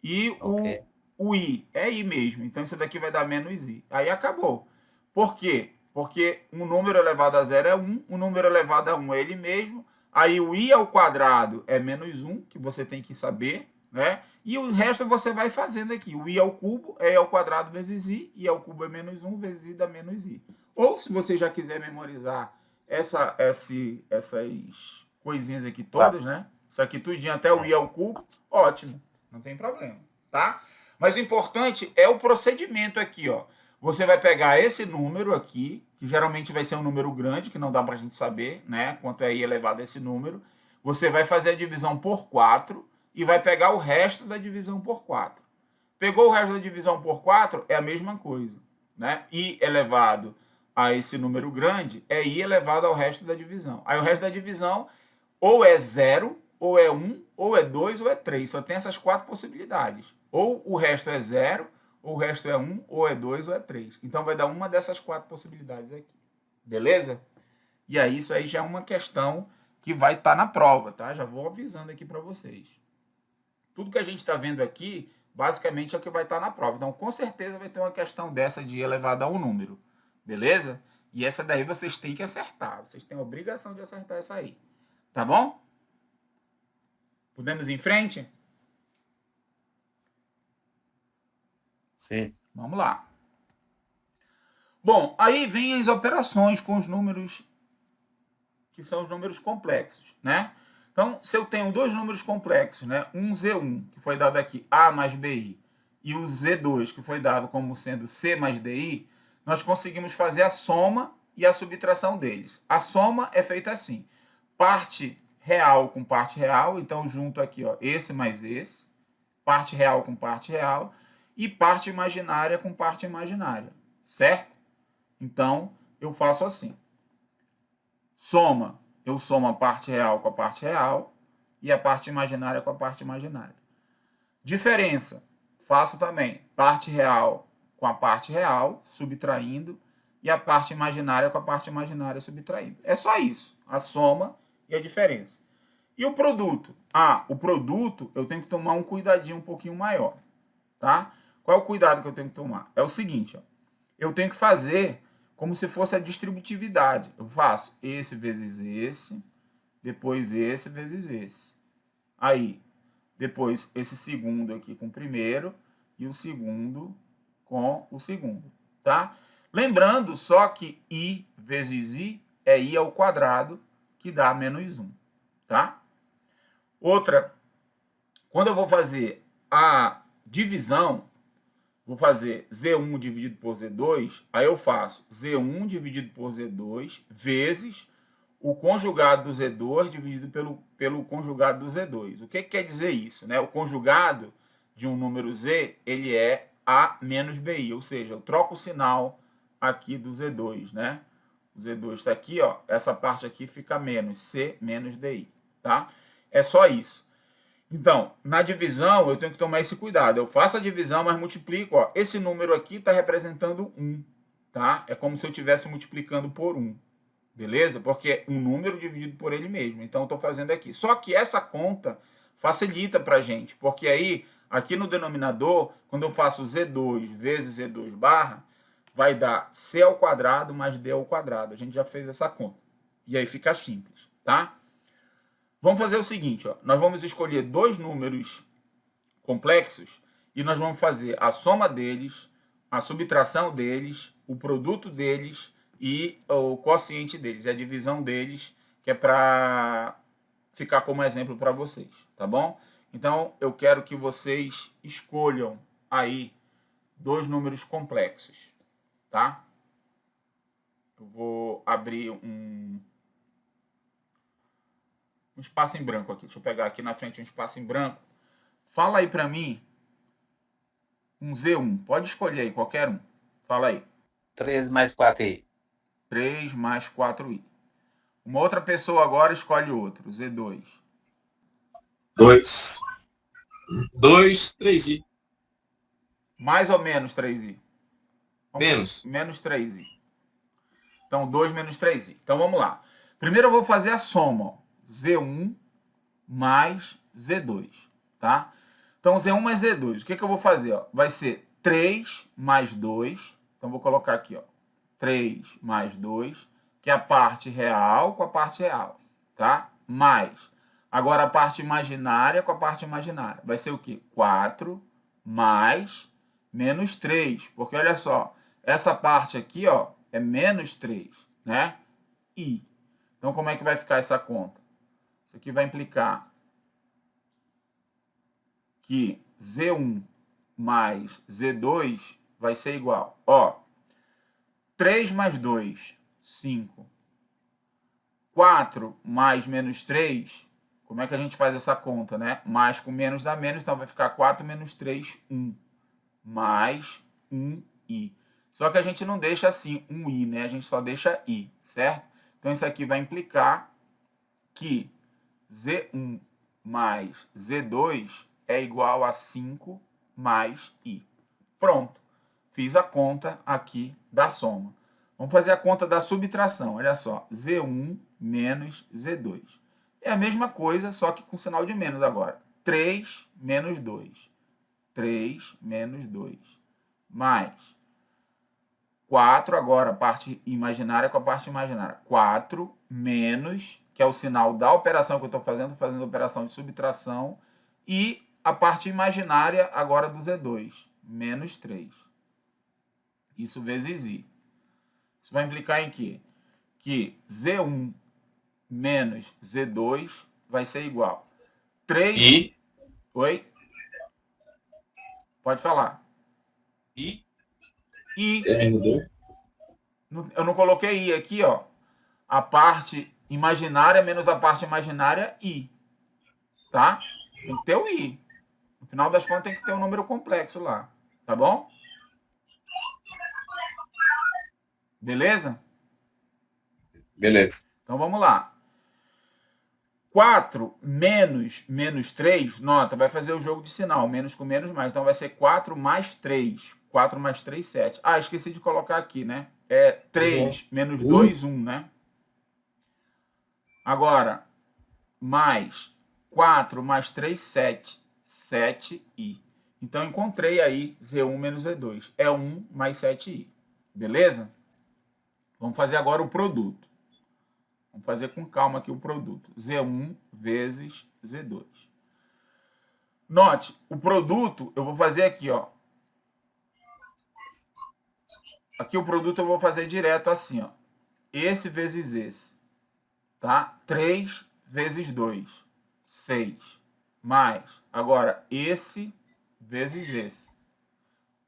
E Ok. o I é I mesmo, então isso daqui vai dar menos I. Aí acabou. Por quê? Porque um número elevado a 0 é 1, um número elevado a 1 é ele mesmo. Aí o I ao quadrado é menos 1, que você tem que saber, né? E o resto você vai fazendo aqui. O I ao cubo é I ao quadrado vezes I ao cubo é menos 1 vezes I dá menos I. Ou se você já quiser memorizar essas coisinhas aqui todas, né? Isso aqui tudinho até o I ao cubo, ótimo, não tem problema, tá? Mas o importante é o procedimento aqui, ó. Você vai pegar esse número aqui, que geralmente vai ser um número grande, que não dá pra gente saber, né? Quanto é I elevado a esse número. Você vai fazer a divisão por 4 e vai pegar o resto da divisão por 4. Pegou o resto da divisão por 4, é a mesma coisa, né? I elevado a esse número grande é I elevado ao resto da divisão. Aí o resto da divisão ou é 0, ou é 1, ou é 2, ou é 3. Só tem essas 4 possibilidades. Ou o resto é 0, ou o resto é 1, ou é 2, ou é 3. Então vai dar uma dessas 4 possibilidades aqui. Beleza? E aí isso aí já é uma questão que vai estar na prova, tá? Já vou avisando aqui para vocês. Tudo que a gente está vendo aqui, basicamente é o que vai estar na prova. Então, com certeza vai ter uma questão dessa de elevado a um número. Beleza? E essa daí vocês têm que acertar. Vocês têm a obrigação de acertar essa aí. Tá bom? Podemos ir em frente? Sim. Vamos lá. Bom, aí vem as operações com os números que são os números complexos, né? Então, se eu tenho dois números complexos, né? Um Z1, que foi dado aqui A mais BI, e o Z2, que foi dado como sendo C mais DI, nós conseguimos fazer a soma e a subtração deles. A soma é feita assim, parte real com parte real, então junto aqui, ó, esse mais esse, parte real com parte real, e parte imaginária com parte imaginária, certo? Então, eu faço assim. Soma, eu somo a parte real com a parte real e a parte imaginária com a parte imaginária. Diferença, faço também parte real com a parte real, subtraindo, e a parte imaginária com a parte imaginária, subtraindo. É só isso, a soma e a diferença. E o produto? Ah, o produto eu tenho que tomar um cuidadinho um pouquinho maior, tá? Qual é o cuidado que eu tenho que tomar? É o seguinte, ó, eu tenho que fazer como se fosse a distributividade. Eu faço esse vezes esse, depois esse vezes esse. Aí, depois esse segundo aqui com o primeiro e o segundo com o segundo, tá? Lembrando só que I vezes I é I ao quadrado, que dá menos 1, tá? Outra, quando eu vou fazer a divisão, vou fazer Z1 dividido por Z2, aí eu faço Z1 dividido por Z2 vezes o conjugado do Z2 dividido pelo conjugado do Z2. O que quer dizer isso, né? O conjugado de um número Z, ele é A menos BI, ou seja, eu troco o sinal aqui do Z2, né? O Z2 está aqui, ó, essa parte aqui fica menos, C menos DI, tá? É só isso. Então, na divisão, eu tenho que tomar esse cuidado. Eu faço a divisão, mas multiplico, ó. Esse número aqui está representando 1, tá? É como se eu estivesse multiplicando por 1. Beleza? Porque é um número dividido por ele mesmo. Então, eu estou fazendo aqui. Só que essa conta facilita para a gente. Porque aí, aqui no denominador, quando eu faço Z2 vezes Z2 barra, vai dar C ao quadrado mais D ao quadrado. A gente já fez essa conta. E aí fica simples, tá? Vamos fazer o seguinte, ó. Nós vamos escolher dois números complexos e nós vamos fazer a soma deles, a subtração deles, o produto deles e o quociente deles, a divisão deles, que é para ficar como exemplo para vocês, tá bom? Então, eu quero que vocês escolham aí dois números complexos, tá? Eu vou abrir um espaço em branco aqui. Deixa eu pegar aqui na frente um espaço em branco. Fala aí para mim um Z1. Pode escolher aí, qualquer um. Fala aí. 3 mais 4i. 3 mais 4i. Uma outra pessoa agora escolhe outro. Z2. 2. 2, 3i. Mais ou menos 3i? Menos. Menos 3i. Então, 2 menos 3i. Então, vamos lá. Primeiro eu vou fazer a soma. Ó. Z1 mais Z2. Tá? Então, Z1 mais Z2. O que eu vou fazer? Ó? Vai ser 3 mais 2. Então, vou colocar aqui. Ó. 3 mais 2, que é a parte real com a parte real. Tá? Mais. Agora, a parte imaginária com a parte imaginária. Vai ser o quê? 4 mais menos 3. Porque, olha só, essa parte aqui, ó, é menos 3, né? I. Então, como é que vai ficar essa conta? Isso aqui vai implicar que Z1 mais Z2 vai ser igual. Ó, 3 mais 2, 5. 4 mais menos 3, como é que a gente faz essa conta, né? Mais com menos dá menos, então vai ficar 4 menos 3, 1. Mais 1i. Só que a gente não deixa assim 1i, né? A gente só deixa i, certo? Então isso aqui vai implicar que Z1 mais Z2 é igual a 5 mais i. Pronto. Fiz a conta aqui da soma. Vamos fazer a conta da subtração. Olha só. Z1 menos Z2. É a mesma coisa, só que com sinal de menos agora. 3 menos 2. 3 menos 2. Mais 4, agora a parte imaginária com a parte imaginária. 4 menos, que é o sinal da operação que eu estou fazendo a operação de subtração, e a parte imaginária agora do Z2, menos 3. Isso vezes i. Isso vai implicar em quê? Que Z1 menos Z2 vai ser igual. 3... I. Oi? Pode falar. I. I. Mudou. Eu não coloquei i aqui, ó. A parte imaginária menos a parte imaginária, i. Tá? Tem que ter o i. No final das contas tem que ter um número complexo lá. Tá bom? Beleza? Beleza. Então vamos lá. 4 menos 3, nota, vai fazer o jogo de sinal. Menos com menos mais. Então vai ser 4 mais 3. 4 mais 3, 7. Ah, esqueci de colocar aqui, né? É 3 menos 2, 1, né? Agora, mais 4 mais 3, 7. 7i. Então, encontrei aí Z1 menos Z2. É 1 mais 7i. Beleza? Vamos fazer agora o produto. Vamos fazer com calma aqui o produto. Z1 vezes Z2. Note, o produto eu vou fazer aqui, ó. Aqui o produto eu vou fazer direto assim, ó. Esse vezes esse. Tá? 3 vezes 2. 6. Mais, agora, esse vezes esse.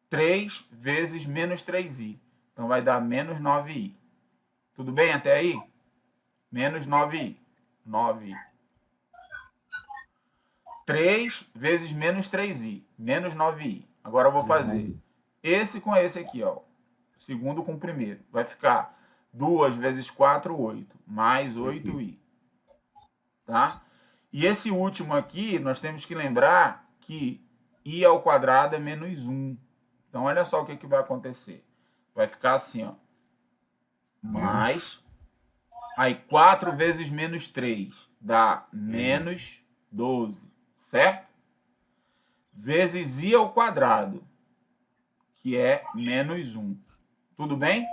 3 vezes menos 3i. Então, vai dar menos 9i. Tudo bem até aí? menos 9i. 9i. 3 vezes menos 3i, menos 9i. Agora eu vou fazer esse com esse aqui, ó. Segundo com o primeiro. Vai ficar 2 vezes 4, 8. Mais 8i. Tá? E esse último aqui, nós temos que lembrar que i ao quadrado é menos 1. Então, olha só o que vai acontecer. Vai ficar assim, ó. Mais. Aí, 4 vezes menos 3 dá menos 12. Certo? Vezes i ao quadrado, que é menos 1. Tudo bem?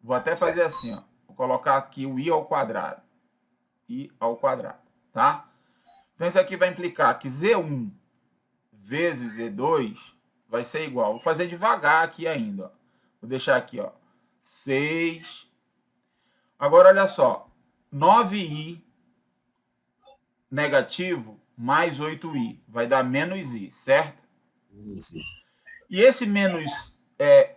Vou até fazer assim, ó. Vou colocar aqui o i ao quadrado. I ao quadrado, tá? Então, isso aqui vai implicar que Z1 vezes Z2 vai ser igual. Vou fazer devagar aqui ainda, ó. Vou deixar aqui, ó. 6. Agora, olha só. 9i negativo mais 8i vai dar menos i, certo? E esse menos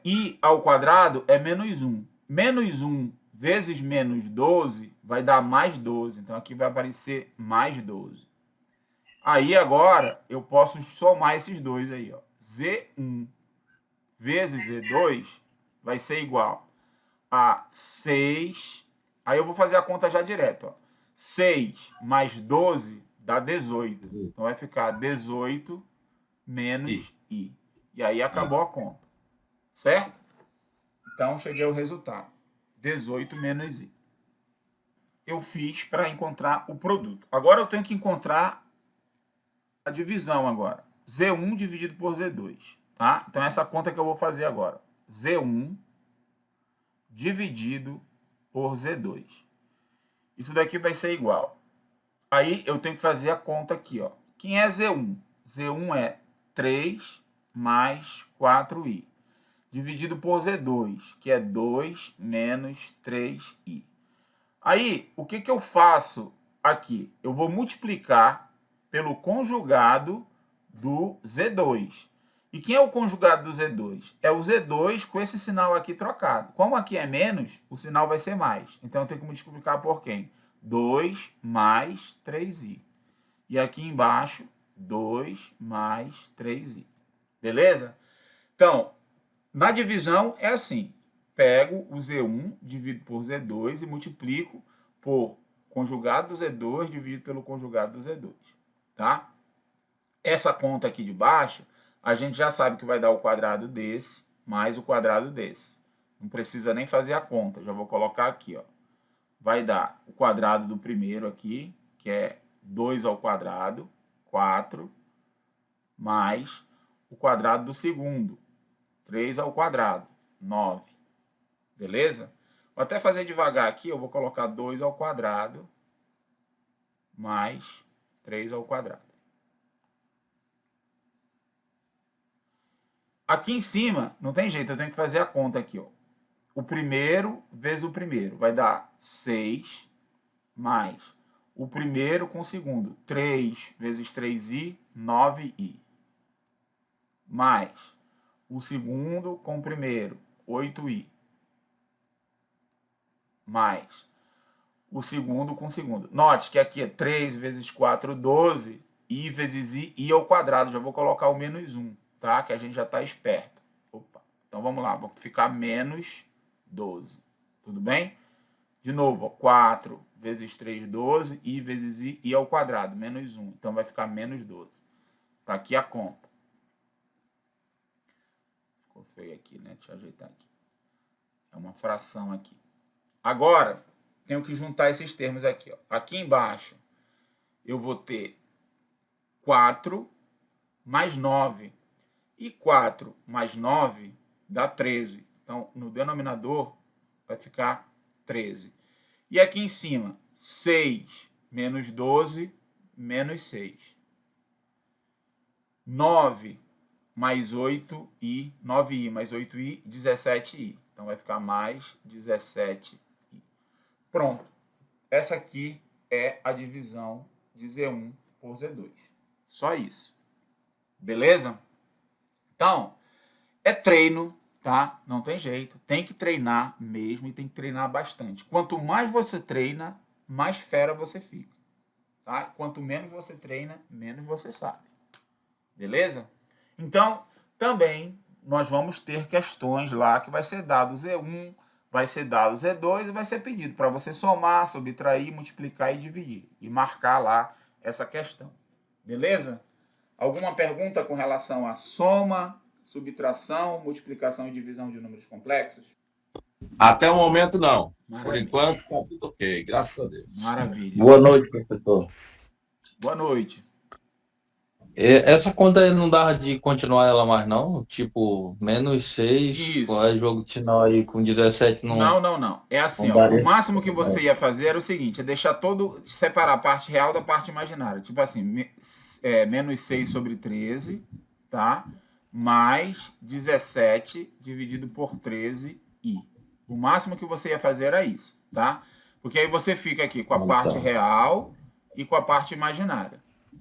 i ao quadrado é menos 1. Menos 1 vezes menos 12 vai dar mais 12. Então, aqui vai aparecer mais 12. Aí, agora, eu posso somar esses dois aí, ó. Z1 vezes Z2 vai ser igual a 6. Aí, eu vou fazer a conta já direto, ó. 6 mais 12 dá 18. Então, vai ficar 18 menos i. E aí, acabou a conta. Certo? Então, cheguei ao resultado. 18 menos i. Eu fiz para encontrar o produto. Agora, eu tenho que encontrar a divisão agora. Z1 dividido por Z2. Tá? Então, essa conta que eu vou fazer agora. Z1 dividido por Z2. Isso daqui vai ser igual. Aí, eu tenho que fazer a conta aqui, ó. Quem é Z1? Z1 é 3 mais 4i. Dividido por Z2, que é 2 menos 3i. Aí, o que eu faço aqui? Eu vou multiplicar pelo conjugado do Z2. E quem é o conjugado do Z2? É o Z2 com esse sinal aqui trocado. Como aqui é menos, o sinal vai ser mais. Então, eu tenho que multiplicar por quem? 2 mais 3i. E aqui embaixo, 2 mais 3i. Beleza? Então, na divisão é assim. Pego o Z1, divido por Z2 e multiplico por conjugado do Z2 dividido pelo conjugado do Z2. Tá? Essa conta aqui de baixo, a gente já sabe que vai dar o quadrado desse mais o quadrado desse. Não precisa nem fazer a conta, já vou colocar aqui, ó. Vai dar o quadrado do primeiro aqui, que é 2 ao quadrado, 4, mais o quadrado do segundo, 3 ao quadrado, 9. Beleza? Vou até fazer devagar aqui, eu vou colocar 2 ao quadrado, mais 3 ao quadrado. Aqui em cima, não tem jeito, eu tenho que fazer a conta aqui, ó. O primeiro vezes o primeiro vai dar 6, mais o primeiro com o segundo, 3 vezes 3i, 9i. Mais o segundo com o primeiro, 8i. Mais o segundo com o segundo. Note que aqui é 3 vezes 4, 12, i vezes i ao quadrado. Já vou colocar o menos 1, tá? Que a gente já está esperto. Opa. Então, vamos lá. Vou ficar menos 12. Tudo bem? De novo, ó, 4 vezes 3, 12, i vezes i ao quadrado, menos 1. Então, vai ficar menos 12. Tá aqui a conta. Ficou feio aqui, né? Deixa eu ajeitar aqui. É uma fração aqui. Agora, tenho que juntar esses termos aqui, ó. Aqui embaixo, eu vou ter 4 mais 9. E 4 mais 9 dá 13. Então, no denominador, vai ficar 13. E aqui em cima, 6 menos 12, menos 6. 9 mais 8i, 9i mais 8i, 17i. Então, vai ficar mais 17i. Pronto. Essa aqui é a divisão de Z1 por Z2. Só isso. Beleza? Então, é treino, tá? Não tem jeito. Tem que treinar mesmo e tem que treinar bastante. Quanto mais você treina, mais fera você fica, tá? Quanto menos você treina, menos você sabe. Beleza? Então, também nós vamos ter questões lá que vai ser dado Z1, vai ser dado Z2 e vai ser pedido para você somar, subtrair, multiplicar e dividir. E marcar lá essa questão. Beleza? Alguma pergunta com relação a soma, subtração, multiplicação e divisão de números complexos? Até o momento, não. Por Maravilha. enquanto, está tudo ok. Graças a Deus. Maravilha. Boa noite, professor. Boa noite. Essa conta aí não dava de continuar ela mais, não? Tipo, menos 6, Isso. o jogo de sinal aí com 17 não. Não. É assim, Não ó. daria. O máximo que você ia fazer era o seguinte, é deixar separar a parte real da parte imaginária. Tipo assim, menos 6 sobre 13, tá? Mais 17 dividido por 13i. O máximo que você ia fazer era isso, tá? Porque aí você fica aqui com a parte real e com a parte imaginária,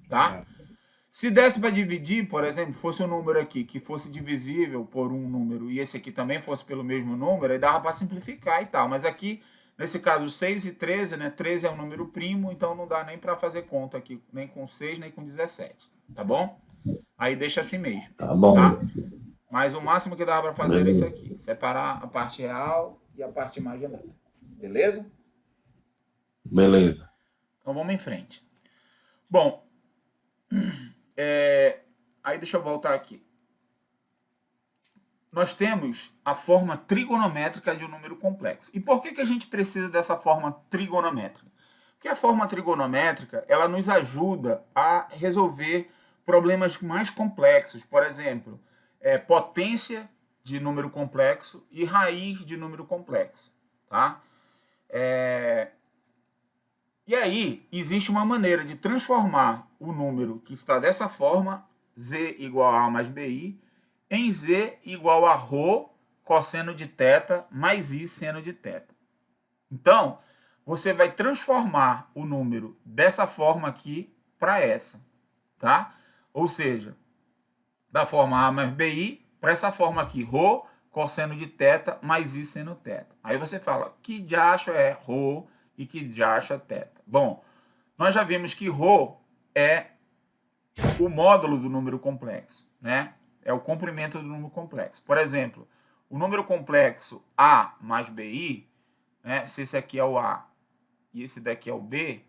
tá? Se desse para dividir, por exemplo, fosse um número aqui que fosse divisível por um número e esse aqui também fosse pelo mesmo número, aí dava para simplificar e tal. Mas aqui, nesse caso, 6 e 13, né? 13 é um número primo, então não dá nem para fazer conta aqui, nem com 6, nem com 17, tá bom? Aí deixa assim mesmo, Tá bom. tá? Mas o máximo que dava para fazer é isso aqui, separar a parte real e a parte imaginária, beleza? Beleza. Então vamos em frente. Bom, aí deixa eu voltar aqui. Nós temos a forma trigonométrica de um número complexo. E por que a gente precisa dessa forma trigonométrica? Porque a forma trigonométrica, ela nos ajuda a resolver problemas mais complexos. Por exemplo, potência de número complexo e raiz de número complexo, tá? E aí, existe uma maneira de transformar o número que está dessa forma, z igual a mais bi, em z igual a ρ cosseno de θ mais i seno de θ. Então, você vai transformar o número dessa forma aqui para essa, tá? Ou seja, da forma a mais bi para essa forma aqui, ρ cosseno de θ mais i seno θ. Aí você fala, que diacho é ρ e que diacho é θ? Bom, nós já vimos que ρ é o módulo do número complexo, né? É o comprimento do número complexo. Por exemplo, o número complexo A mais BI, né? Se esse aqui é o A e esse daqui é o B,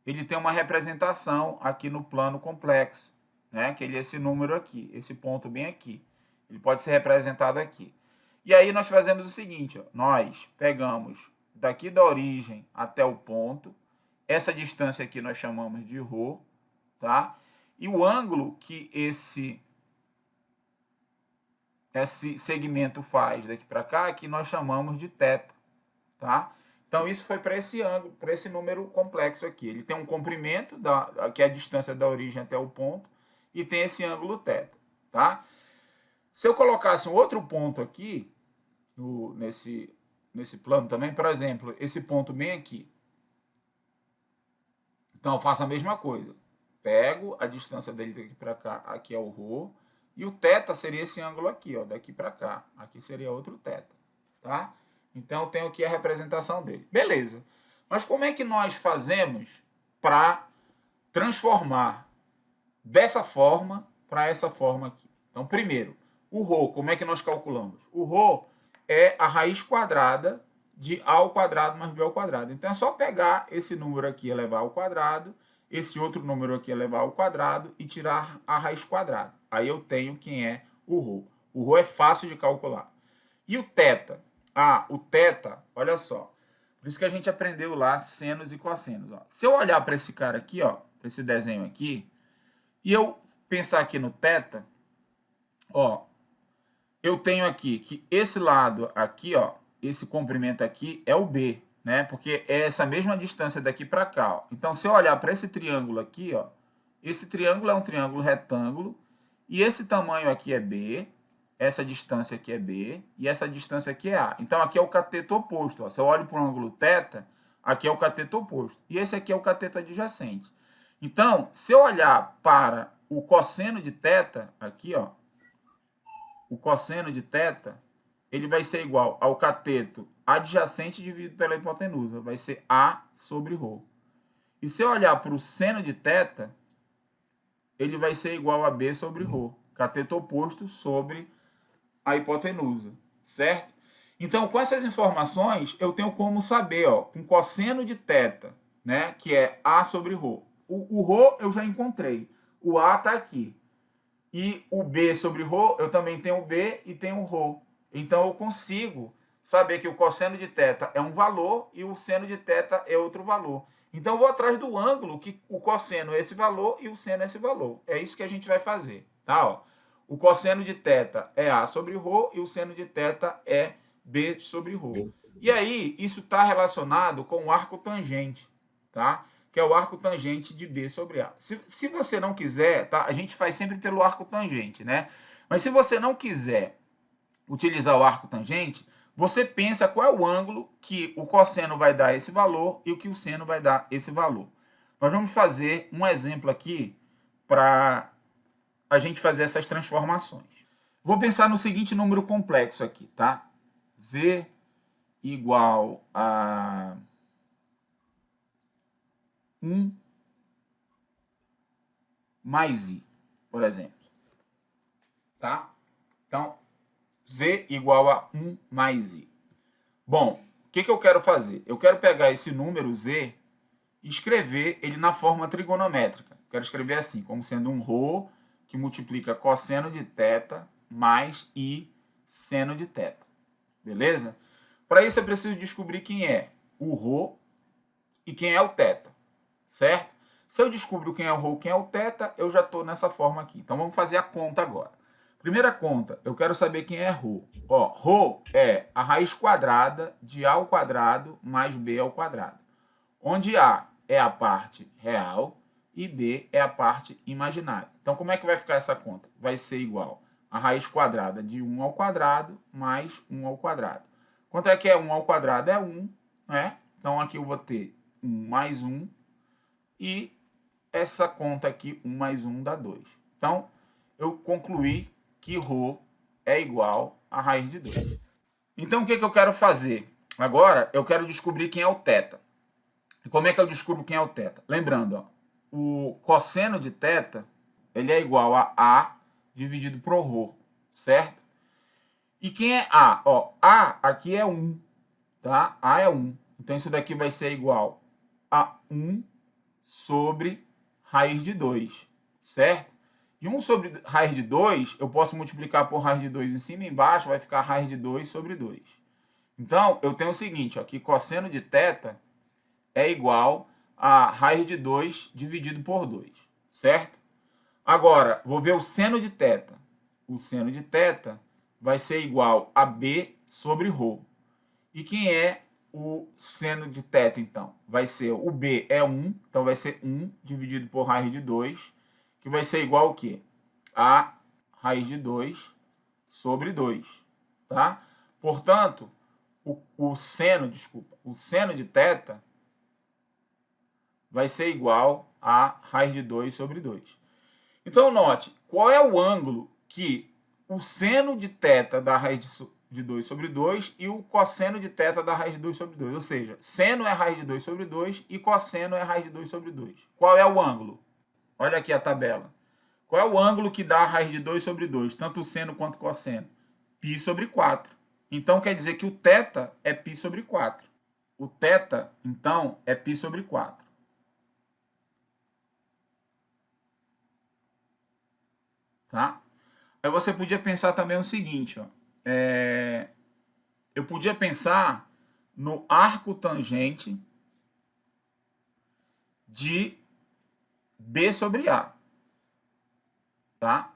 ele tem uma representação aqui no plano complexo, né? Que ele é esse número aqui, esse ponto bem aqui. Ele pode ser representado aqui. E aí nós fazemos o seguinte, ó, nós pegamos daqui da origem até o ponto, essa distância aqui nós chamamos de ρ, tá? E o ângulo que esse segmento faz daqui para cá, que nós chamamos de θ, tá? Então isso foi para esse ângulo, para esse número complexo aqui. Ele tem um comprimento, que é a distância da origem até o ponto, e tem esse ângulo θ, tá? Se eu colocasse um outro ponto aqui, nesse plano também, por exemplo, esse ponto bem aqui. Então eu faço a mesma coisa. Pego a distância dele daqui para cá, aqui é o ρ, e o θ seria esse ângulo aqui, ó, daqui para cá. Aqui seria outro θ, tá? Então eu tenho aqui a representação dele. Beleza. Mas como é que nós fazemos para transformar dessa forma para essa forma aqui? Então, primeiro, o ρ, como é que nós calculamos? O ρ é a raiz quadrada de a ao quadrado mais b ao quadrado. Então é só pegar esse número aqui elevar ao quadrado, esse outro número aqui elevar ao quadrado e tirar a raiz quadrada. Aí eu tenho quem é o ρ. O ρ é fácil de calcular. E o θ? O θ, olha só. Por isso que a gente aprendeu lá senos e cossenos. Ó. Se eu olhar para esse cara aqui, ó, para esse desenho aqui, e eu pensar aqui no θ, ó, eu tenho aqui que esse lado aqui, ó, esse comprimento aqui é o B, né? Porque é essa mesma distância daqui para cá, ó. Então, se eu olhar para esse triângulo aqui, ó, esse triângulo é um triângulo retângulo e esse tamanho aqui é B, essa distância aqui é B e essa distância aqui é A. Então, aqui é o cateto oposto, ó. Se eu olho para o ângulo θ, aqui é o cateto oposto e esse aqui é o cateto adjacente. Então, se eu olhar para o cosseno de θ, aqui, ó, o cosseno de θ, ele vai ser igual ao cateto adjacente dividido pela hipotenusa. Vai ser A sobre ρ. E se eu olhar para o seno de θ, ele vai ser igual a B sobre ρ. Cateto oposto sobre a hipotenusa, certo? Então, com essas informações, eu tenho como saber, ó, com cosseno de θ, né, que é A sobre ρ. O ρ eu já encontrei. O A está aqui. E o B sobre ρ, eu também tenho o B e tenho o ρ. Então, eu consigo saber que o cosseno de θ é um valor e o seno de θ é outro valor. Então, eu vou atrás do ângulo que o cosseno é esse valor e o seno é esse valor. É isso que a gente vai fazer, tá? Ó, o cosseno de θ é A sobre ρ e o seno de θ é B sobre ρ. E aí, isso está relacionado com o arco tangente, tá? Que é o arco tangente de B sobre A. Se você não quiser, tá? A gente faz sempre pelo arco tangente, né? Mas se você não quiser utilizar o arco tangente, você pensa qual é o ângulo que o cosseno vai dar esse valor e o que o seno vai dar esse valor. Nós vamos fazer um exemplo aqui para a gente fazer essas transformações. Vou pensar no seguinte número complexo aqui, tá? Z igual a 1 mais I, por exemplo. Tá? Então, Z igual a 1 mais I. Bom, o que eu quero fazer? Eu quero pegar esse número Z e escrever ele na forma trigonométrica. Quero escrever assim, como sendo um ρ que multiplica cosseno de θ mais I seno de θ. Beleza? Para isso eu preciso descobrir quem é o ρ e quem é o θ. Certo? Se eu descubro quem é o ρ e quem é o θ, eu já estou nessa forma aqui. Então vamos fazer a conta agora. Primeira conta, eu quero saber quem é ρ. Ó, ρ é a raiz quadrada de A ao quadrado mais B ao quadrado. Onde A é a parte real e B é a parte imaginária. Então como é que vai ficar essa conta? Vai ser igual a raiz quadrada de 1 ao quadrado mais 1 ao quadrado. Quanto é que é 1 ao quadrado? É 1, né? Então aqui eu vou ter 1 mais 1 e essa conta aqui, 1 mais 1 dá 2. Então eu concluí que ρ é igual a raiz de 2. Então o que eu quero fazer? Agora eu quero descobrir quem é o θ. E como é que eu descubro quem é o θ? Lembrando, ó, o cosseno de θ ele é igual a A dividido por ρ, certo? E quem é A? Ó, A aqui é 1, tá? A é 1. Então isso daqui vai ser igual a 1 sobre raiz de 2, certo? E 1 sobre raiz de 2, eu posso multiplicar por raiz de 2 em cima e embaixo, vai ficar raiz de 2 sobre 2. Então, eu tenho o seguinte, ó, que cosseno de θ é igual a raiz de 2 dividido por 2, certo? Agora, vou ver o seno de θ. O seno de θ vai ser igual a B sobre ρ. E quem é o seno de θ, então? Vai ser, o B é 1, então vai ser 1 dividido por raiz de 2, que vai ser igual ao quê? A raiz de 2 sobre 2, tá? Portanto, o seno de θ vai ser igual a raiz de 2 sobre 2. Então, note, qual é o ângulo que o seno de θ dá raiz de 2 sobre 2 e o cosseno de θ dá raiz de 2 sobre 2. Ou seja, seno é raiz de 2 sobre 2 e cosseno é raiz de 2 sobre 2. Qual é o ângulo? Olha aqui a tabela. Qual é o ângulo que dá a raiz de 2 sobre 2, tanto o seno quanto o cosseno? Π sobre 4. Então, quer dizer que o θ é π sobre 4. O θ, então, é π sobre 4. Tá? Aí você podia pensar também o seguinte, ó. Eu podia pensar no arco tangente de B sobre A. Tá?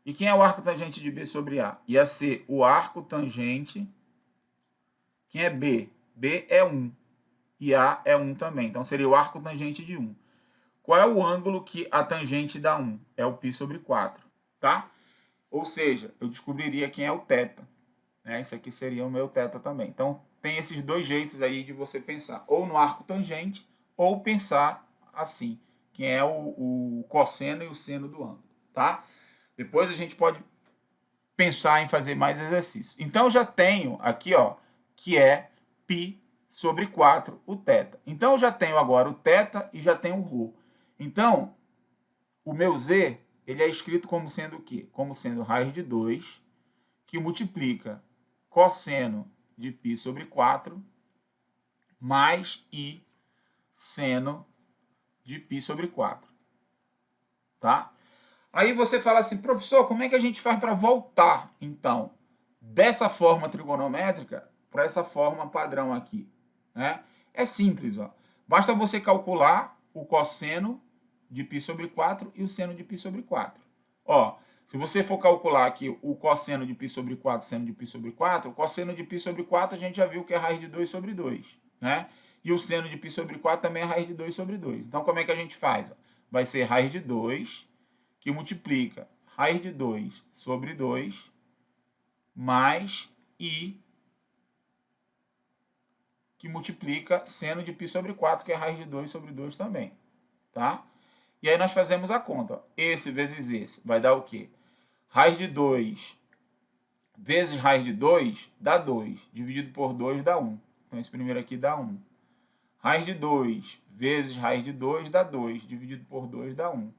E quem é o arco tangente de B sobre A? Ia ser o arco tangente. Quem é B? B é 1. E A é 1 também. Então seria o arco tangente de 1. Qual é o ângulo que a tangente dá 1? É o π sobre 4. Tá? Ou seja, eu descobriria quem é o θ. Né? Isso aqui seria o meu θ também. Então tem esses dois jeitos aí de você pensar. Ou no arco tangente, ou pensar assim. Quem é o cosseno e o seno do ângulo. Tá? Depois a gente pode pensar em fazer mais exercícios. Então, eu já tenho aqui, ó, que é π sobre 4 o θ. Então, eu já tenho agora o θ e já tenho o ρ. Então, o meu z, ele é escrito como sendo o quê? Como sendo raiz de 2, que multiplica cosseno de π sobre 4, mais i seno de π sobre 4. Tá? Aí você fala assim, professor, como é que a gente faz para voltar, então, dessa forma trigonométrica para essa forma padrão aqui? Né? É simples, ó. Basta você calcular o cosseno de π sobre 4 e o seno de π sobre 4. Ó, se você for calcular aqui o cosseno de π sobre 4, seno de π sobre 4, o cosseno de π sobre 4 a gente já viu que é raiz de 2 sobre 2, né? E o seno de π sobre 4 também é raiz de 2 sobre 2. Então, como é que a gente faz? Vai ser raiz de 2, que multiplica raiz de 2 sobre 2, mais i, que multiplica seno de π sobre 4, que é raiz de 2 sobre 2 também. Tá? E aí nós fazemos a conta. Ó. Esse vezes esse vai dar o quê? Raiz de 2 vezes raiz de 2 dá 2. Dividido por 2 dá 1. Então, esse primeiro aqui dá 1. Raiz de 2 vezes raiz de 2 dá 2. Dividido por 2 dá 1.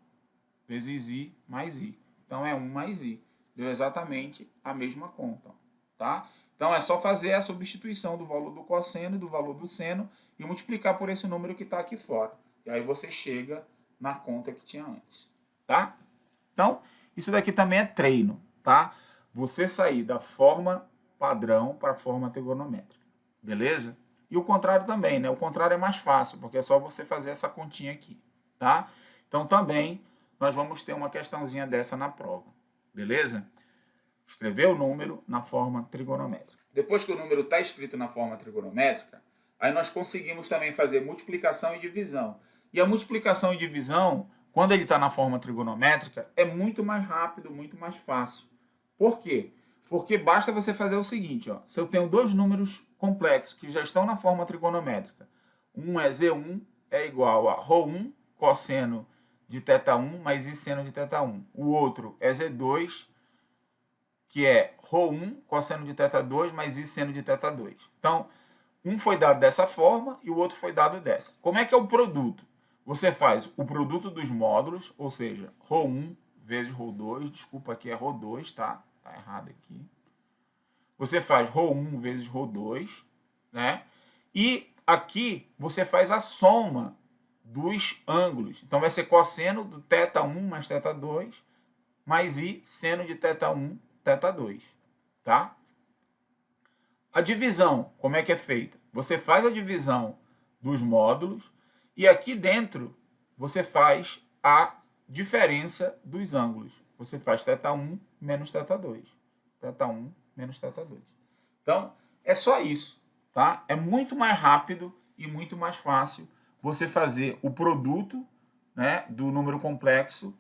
Vezes i mais i. Então, é 1 mais i. Deu exatamente a mesma conta. Tá? Então, é só fazer a substituição do valor do cosseno e do valor do seno e multiplicar por esse número que está aqui fora. E aí você chega na conta que tinha antes. Tá? Então, isso daqui também é treino. Tá? Você sair da forma padrão para a forma trigonométrica. Beleza? E o contrário também, né? O contrário é mais fácil, porque é só você fazer essa continha aqui. Tá? Então, também, nós vamos ter uma questãozinha dessa na prova. Beleza? Escrever o número na forma trigonométrica. Depois que o número está escrito na forma trigonométrica, aí nós conseguimos também fazer multiplicação e divisão. E a multiplicação e divisão, quando ele está na forma trigonométrica, é muito mais rápido, muito mais fácil. Por quê? Porque basta você fazer o seguinte, ó. Se eu tenho dois números complexos que já estão na forma trigonométrica, um é Z1 é igual a ρ1 cosseno de θ1 mais i seno de θ1. O outro é Z2, que é ρ1 cosseno de θ2 mais i seno de θ2. Então, um foi dado dessa forma e o outro foi dado dessa. Como é que é o produto? Você faz o produto dos módulos, ou seja, ρ1 vezes ρ2, desculpa, aqui é ρ2, tá? Tá errado aqui. Você faz ρ1 vezes ρ2, né? E aqui você faz a soma dos ângulos. Então, vai ser cosseno do θ1 mais θ2 mais i seno de θ1, θ2, tá? A divisão, como é que é feita? Você faz a divisão dos módulos e aqui dentro você faz a diferença dos ângulos. Você faz θ1 menos θ2. θ1 menos θ2. Então, é só isso, tá? É muito mais rápido e muito mais fácil você fazer o produto, né, do número complexo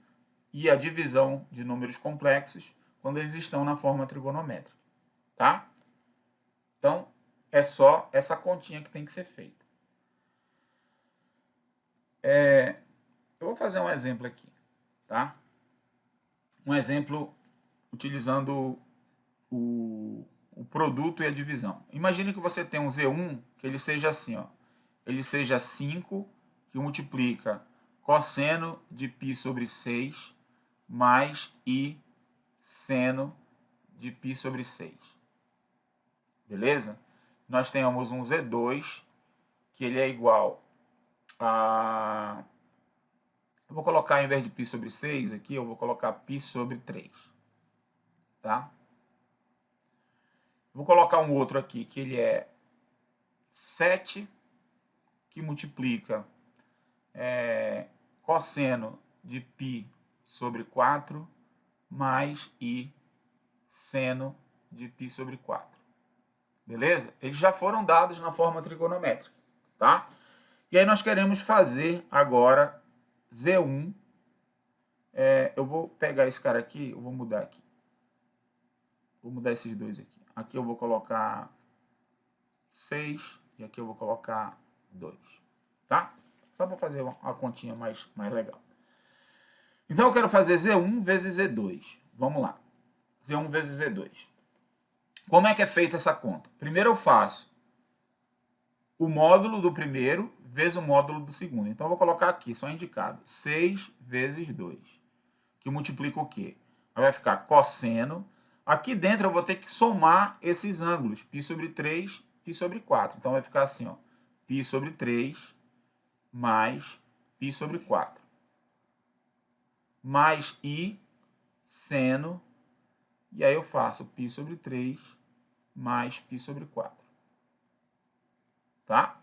e a divisão de números complexos quando eles estão na forma trigonométrica, tá? Então, é só essa continha que tem que ser feita. Eu vou fazer um exemplo aqui, tá? Um exemplo utilizando o produto e a divisão. Imagine que você tem um Z1 que ele seja assim, ó. Ele seja 5, que multiplica cosseno de π sobre 6 mais i seno de π sobre 6. Beleza? Nós temos um Z2, que ele é igual a... Eu vou colocar, ao invés de π sobre 6 aqui, eu vou colocar π sobre 3. Tá? Vou colocar um outro aqui, que ele é 7, que multiplica cosseno de π sobre 4 mais i seno de π sobre 4. Beleza? Eles já foram dados na forma trigonométrica, tá? E aí nós queremos fazer agora Z1. Eu vou pegar esse cara aqui, eu vou mudar aqui. Vou mudar esses dois aqui. Aqui eu vou colocar 6 e aqui eu vou colocar 2, tá? Só para fazer uma continha mais legal. Então eu quero fazer Z1 vezes Z2. Vamos lá. Z1 vezes Z2. Como é que é feita essa conta? Primeiro eu faço o módulo do primeiro vezes o módulo do segundo. Então eu vou colocar aqui, só indicado, 6 vezes 2, que multiplica o quê? Aí vai ficar cosseno. Aqui dentro eu vou ter que somar esses ângulos, π sobre 3, π sobre 4. Então vai ficar assim, ó, π sobre 3 mais π sobre 4. Mais i seno, e aí eu faço π sobre 3 mais π sobre 4. Tá?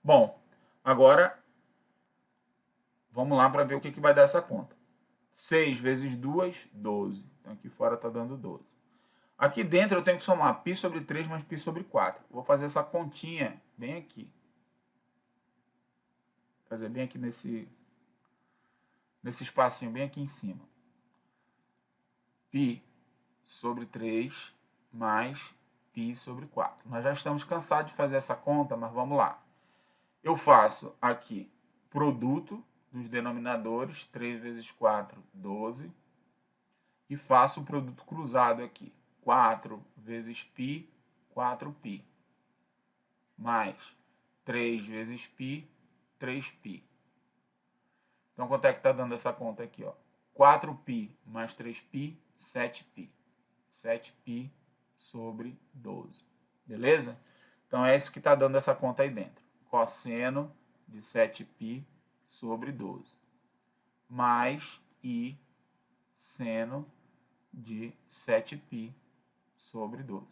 Bom, agora vamos lá para ver o que vai dar essa conta. 6 vezes 2, 12. Então aqui fora está dando 12. Aqui dentro eu tenho que somar π sobre 3 mais π sobre 4. Vou fazer essa continha bem aqui. Vou fazer bem aqui nesse espacinho, bem aqui em cima. π sobre 3 mais π sobre 4. Nós já estamos cansados de fazer essa conta, mas vamos lá. Eu faço aqui produto dos denominadores, 3 vezes 4, 12. E faço o produto cruzado aqui. 4 vezes π, 4π. Mais 3 vezes π, 3π. Então, quanto é que está dando essa conta aqui? Ó? 4π mais 3π, 7π. 7π sobre 12. Beleza? Então, é isso que está dando essa conta aí dentro. Cosseno de 7π sobre 12. Mais i seno de 7π sobre 12.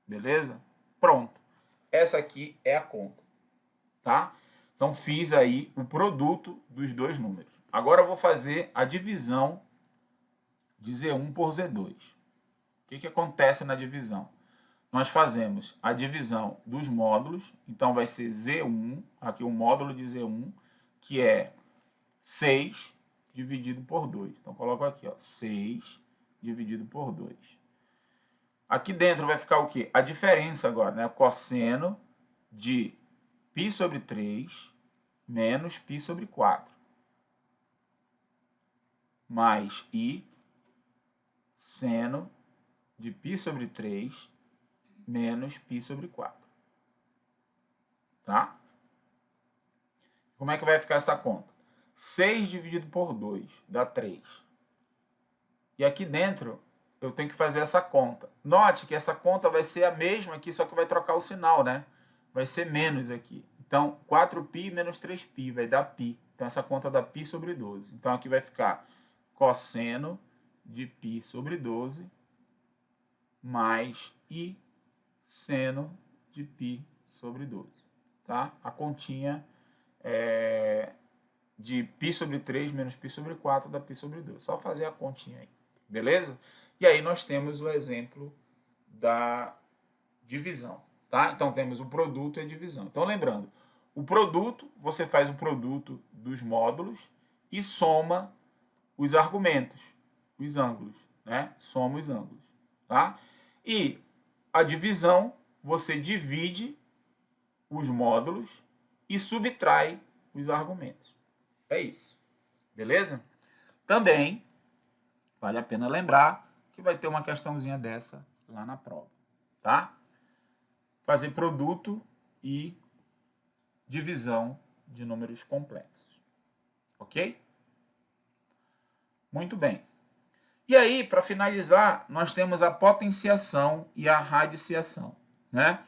Beleza? Pronto. Essa aqui é a conta. Tá? Então, fiz aí o produto dos dois números. Agora, eu vou fazer a divisão de Z1 por Z2. O que acontece na divisão? Nós fazemos a divisão dos módulos. Então, vai ser Z1, aqui o módulo de Z1, que é 6 dividido por 2. Então, coloco aqui, ó, 6 dividido por 2. Aqui dentro vai ficar o quê? A diferença agora, né? Cosseno de π sobre 3 menos π sobre 4. Mais i seno de π sobre 3 menos π sobre 4. Tá? Como é que vai ficar essa conta? 6 dividido por 2 dá 3. E aqui dentro eu tenho que fazer essa conta. Note que essa conta vai ser a mesma aqui, só que vai trocar o sinal, né? Vai ser menos aqui. Então, 4π menos 3π vai dar π. Então, essa conta dá π sobre 12. Então, aqui vai ficar cosseno de π sobre 12 mais i seno de π sobre 12. Tá? A continha de π sobre 3 menos π sobre 4 dá π sobre 12. Só fazer a continha aí. Beleza? E aí nós temos o exemplo da divisão. Tá? Então, temos o produto e a divisão. Então, lembrando, o produto, você faz o produto dos módulos e soma os argumentos, os ângulos, né? Soma os ângulos, tá? E a divisão, você divide os módulos e subtrai os argumentos. É isso. Beleza? Também vale a pena lembrar que vai ter uma questãozinha dessa lá na prova, tá? Fazer produto e divisão de números complexos. Ok? Muito bem. E aí, para finalizar, nós temos a potenciação e a radiciação, né?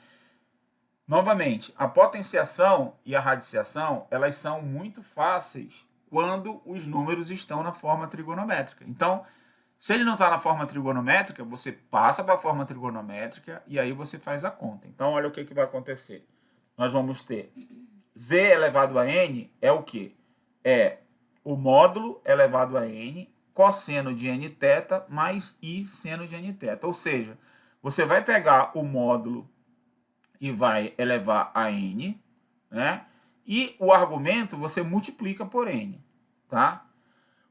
Novamente, a potenciação e a radiciação, elas são muito fáceis quando os números estão na forma trigonométrica. Então, se ele não está na forma trigonométrica, você passa para a forma trigonométrica e aí você faz a conta. Então, olha o que vai acontecer. Nós vamos ter z elevado a n é o quê? É o módulo elevado a n, cosseno de nθ mais i seno de nθ. Ou seja, você vai pegar o módulo e vai elevar a n, né? E o argumento você multiplica por n, tá?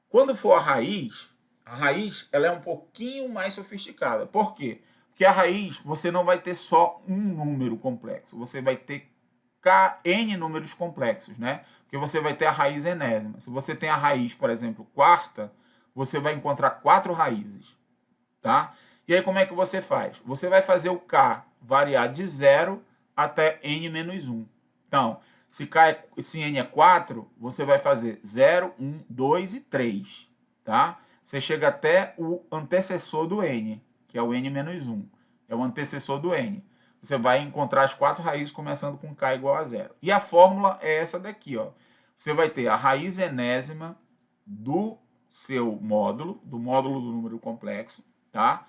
Quando for a raiz ela é um pouquinho mais sofisticada. Por quê? Porque a raiz você não vai ter só um número complexo, você vai ter n números complexos, né? Porque você vai ter a raiz enésima. Se você tem a raiz, por exemplo, quarta, você vai encontrar 4 raízes. tá? E aí como é que você faz? Você vai fazer o K variar de 0 até n menos 1. Então, se n é 4, você vai fazer 0, 1, 2 e 3, tá? Você chega até o antecessor do n, que é o n menos 1. É o antecessor do n. Você vai encontrar as 4 raízes começando com k igual a 0. E a fórmula é essa daqui, ó. Você vai ter a raiz enésima do seu módulo, do número complexo, tá?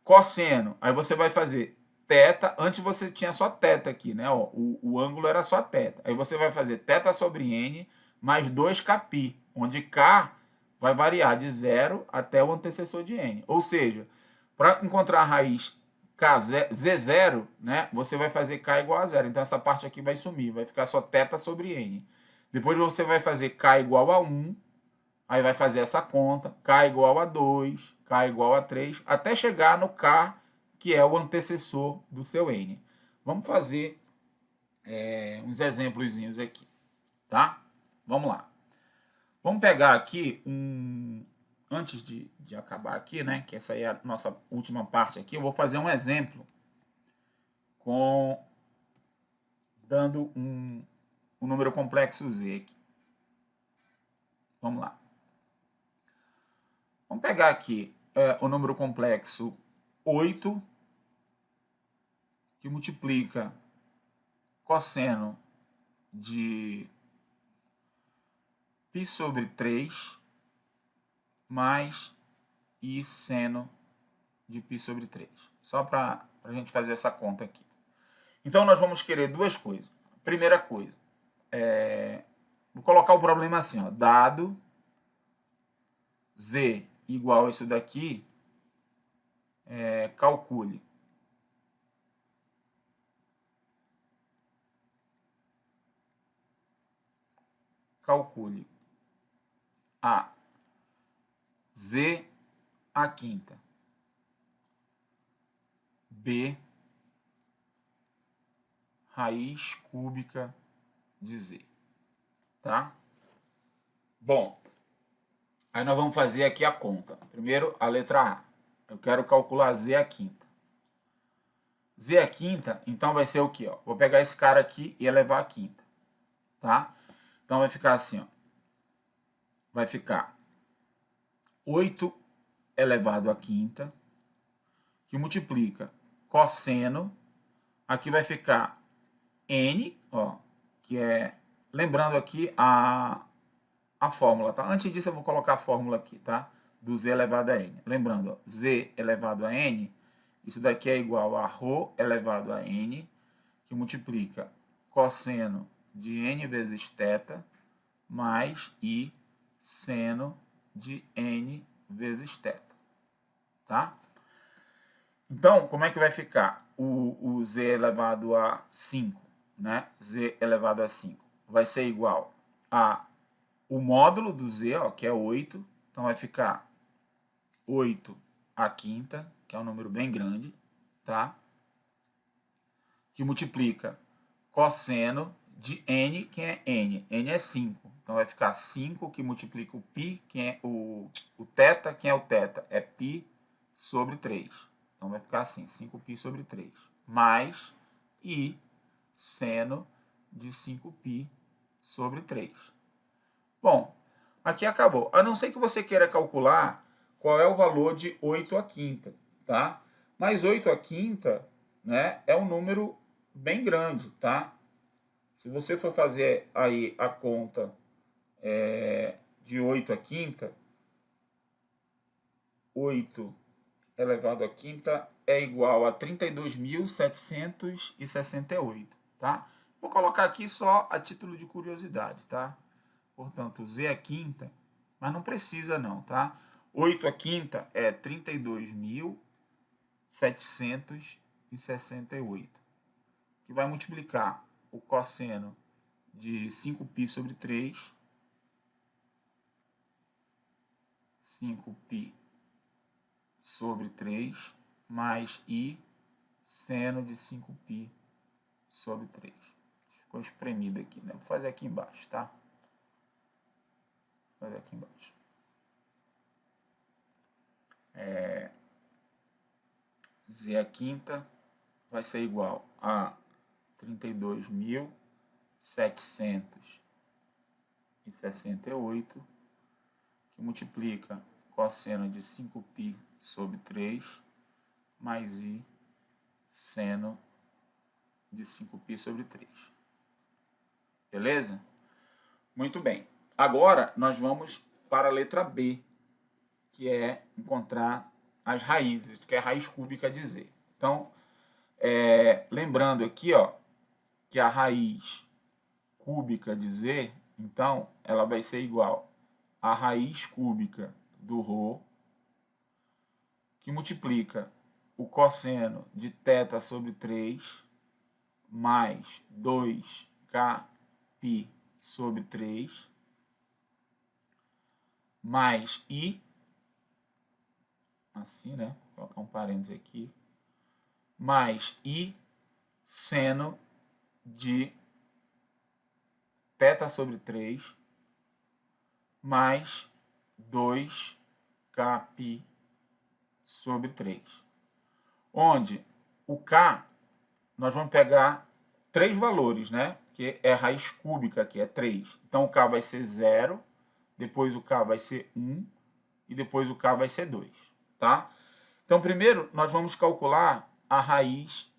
Cosseno, aí você vai fazer θ, antes você tinha só θ aqui, né? Ó, o ângulo era só θ. Aí você vai fazer θ sobre n mais 2kπ, onde k vai variar de 0 até o antecessor de n. Ou seja, para encontrar a raiz z0, né, você vai fazer k igual a 0. Então essa parte aqui vai sumir, vai ficar só θ sobre n. Depois você vai fazer k igual a 1, aí vai fazer essa conta, k igual a 2, k igual a 3, até chegar no k, que é o antecessor do seu n. Vamos fazer uns exemplozinhos aqui, tá? Vamos lá. Vamos pegar aqui antes de acabar aqui, né, que essa aí é a nossa última parte aqui, eu vou fazer um exemplo dando um número complexo z aqui. Vamos lá. Vamos pegar aqui o número complexo 8, que multiplica cosseno de π sobre 3 mais i seno de π sobre 3. Só para a gente fazer essa conta aqui. Então, nós vamos querer duas coisas. Primeira coisa, vou colocar o problema assim, ó, dado z igual a isso daqui, calcule a z à quinta, b raiz cúbica de z, tá? Bom, aí nós vamos fazer aqui a conta. Primeiro, a letra A. Eu quero calcular z à quinta. Z à quinta, então vai ser o quê? Ó? Vou pegar esse cara aqui e elevar a quinta, tá? Então vai ficar assim, ó. Vai ficar 8 elevado à quinta, que multiplica cosseno, aqui vai ficar n, ó, que é, lembrando aqui a fórmula, tá? Antes disso eu vou colocar a fórmula aqui, tá? Do z elevado a n. Lembrando, ó, z elevado a n, isso daqui é igual a ρ elevado a n, que multiplica cosseno de n vezes θ, mais i seno de n vezes θ, tá? Então, como é que vai ficar o z elevado a 5, né? Z elevado a 5 vai ser igual a o módulo do z, ó, que é 8, então vai ficar 8 à quinta, que é um número bem grande, tá? Que multiplica cosseno de n, que é n. N é 5. Então vai ficar 5, que multiplica o π, que é o θ, que é o θ, é π sobre 3. Então vai ficar assim, 5π sobre 3. Mais i seno de 5π sobre 3. Bom, aqui acabou. A não ser que você queira calcular qual é o valor de 8 à quinta, tá? Mas 8 à quinta, né, é um número bem grande, tá? Se você for fazer aí a conta de 8 à quinta, 8 elevado à quinta é igual a 32.768, tá? Vou colocar aqui só a título de curiosidade, tá? Portanto, z à quinta, mas não precisa não, tá? 8 à quinta é 32.768, que vai multiplicar o cosseno de 5π sobre 3, 5π sobre 3, mais i seno de 5π sobre 3. Ficou espremido aqui, né? Vou fazer aqui embaixo, tá? Vou fazer aqui embaixo. Z à quinta vai ser igual a 32.768, que multiplica cosseno de 5π sobre 3 mais i seno de 5π sobre 3. Beleza? Muito bem. Agora nós vamos para a letra B, que é encontrar as raízes, que é a raiz cúbica de Z. Então, lembrando aqui, ó, que a raiz cúbica de Z, então, ela vai ser igual à raiz cúbica do ρ, que multiplica o cosseno de θ sobre 3 mais 2kπ sobre 3 mais i, assim, né? Vou colocar um parênteses aqui, mais i seno de θ sobre 3 mais 2kπ sobre 3. Onde o k, nós vamos pegar 3 valores, né? Que é a raiz cúbica, que é 3. Então o k vai ser 0, depois o k vai ser 1 e depois o k vai ser 2, tá? Então primeiro nós vamos calcular a raiz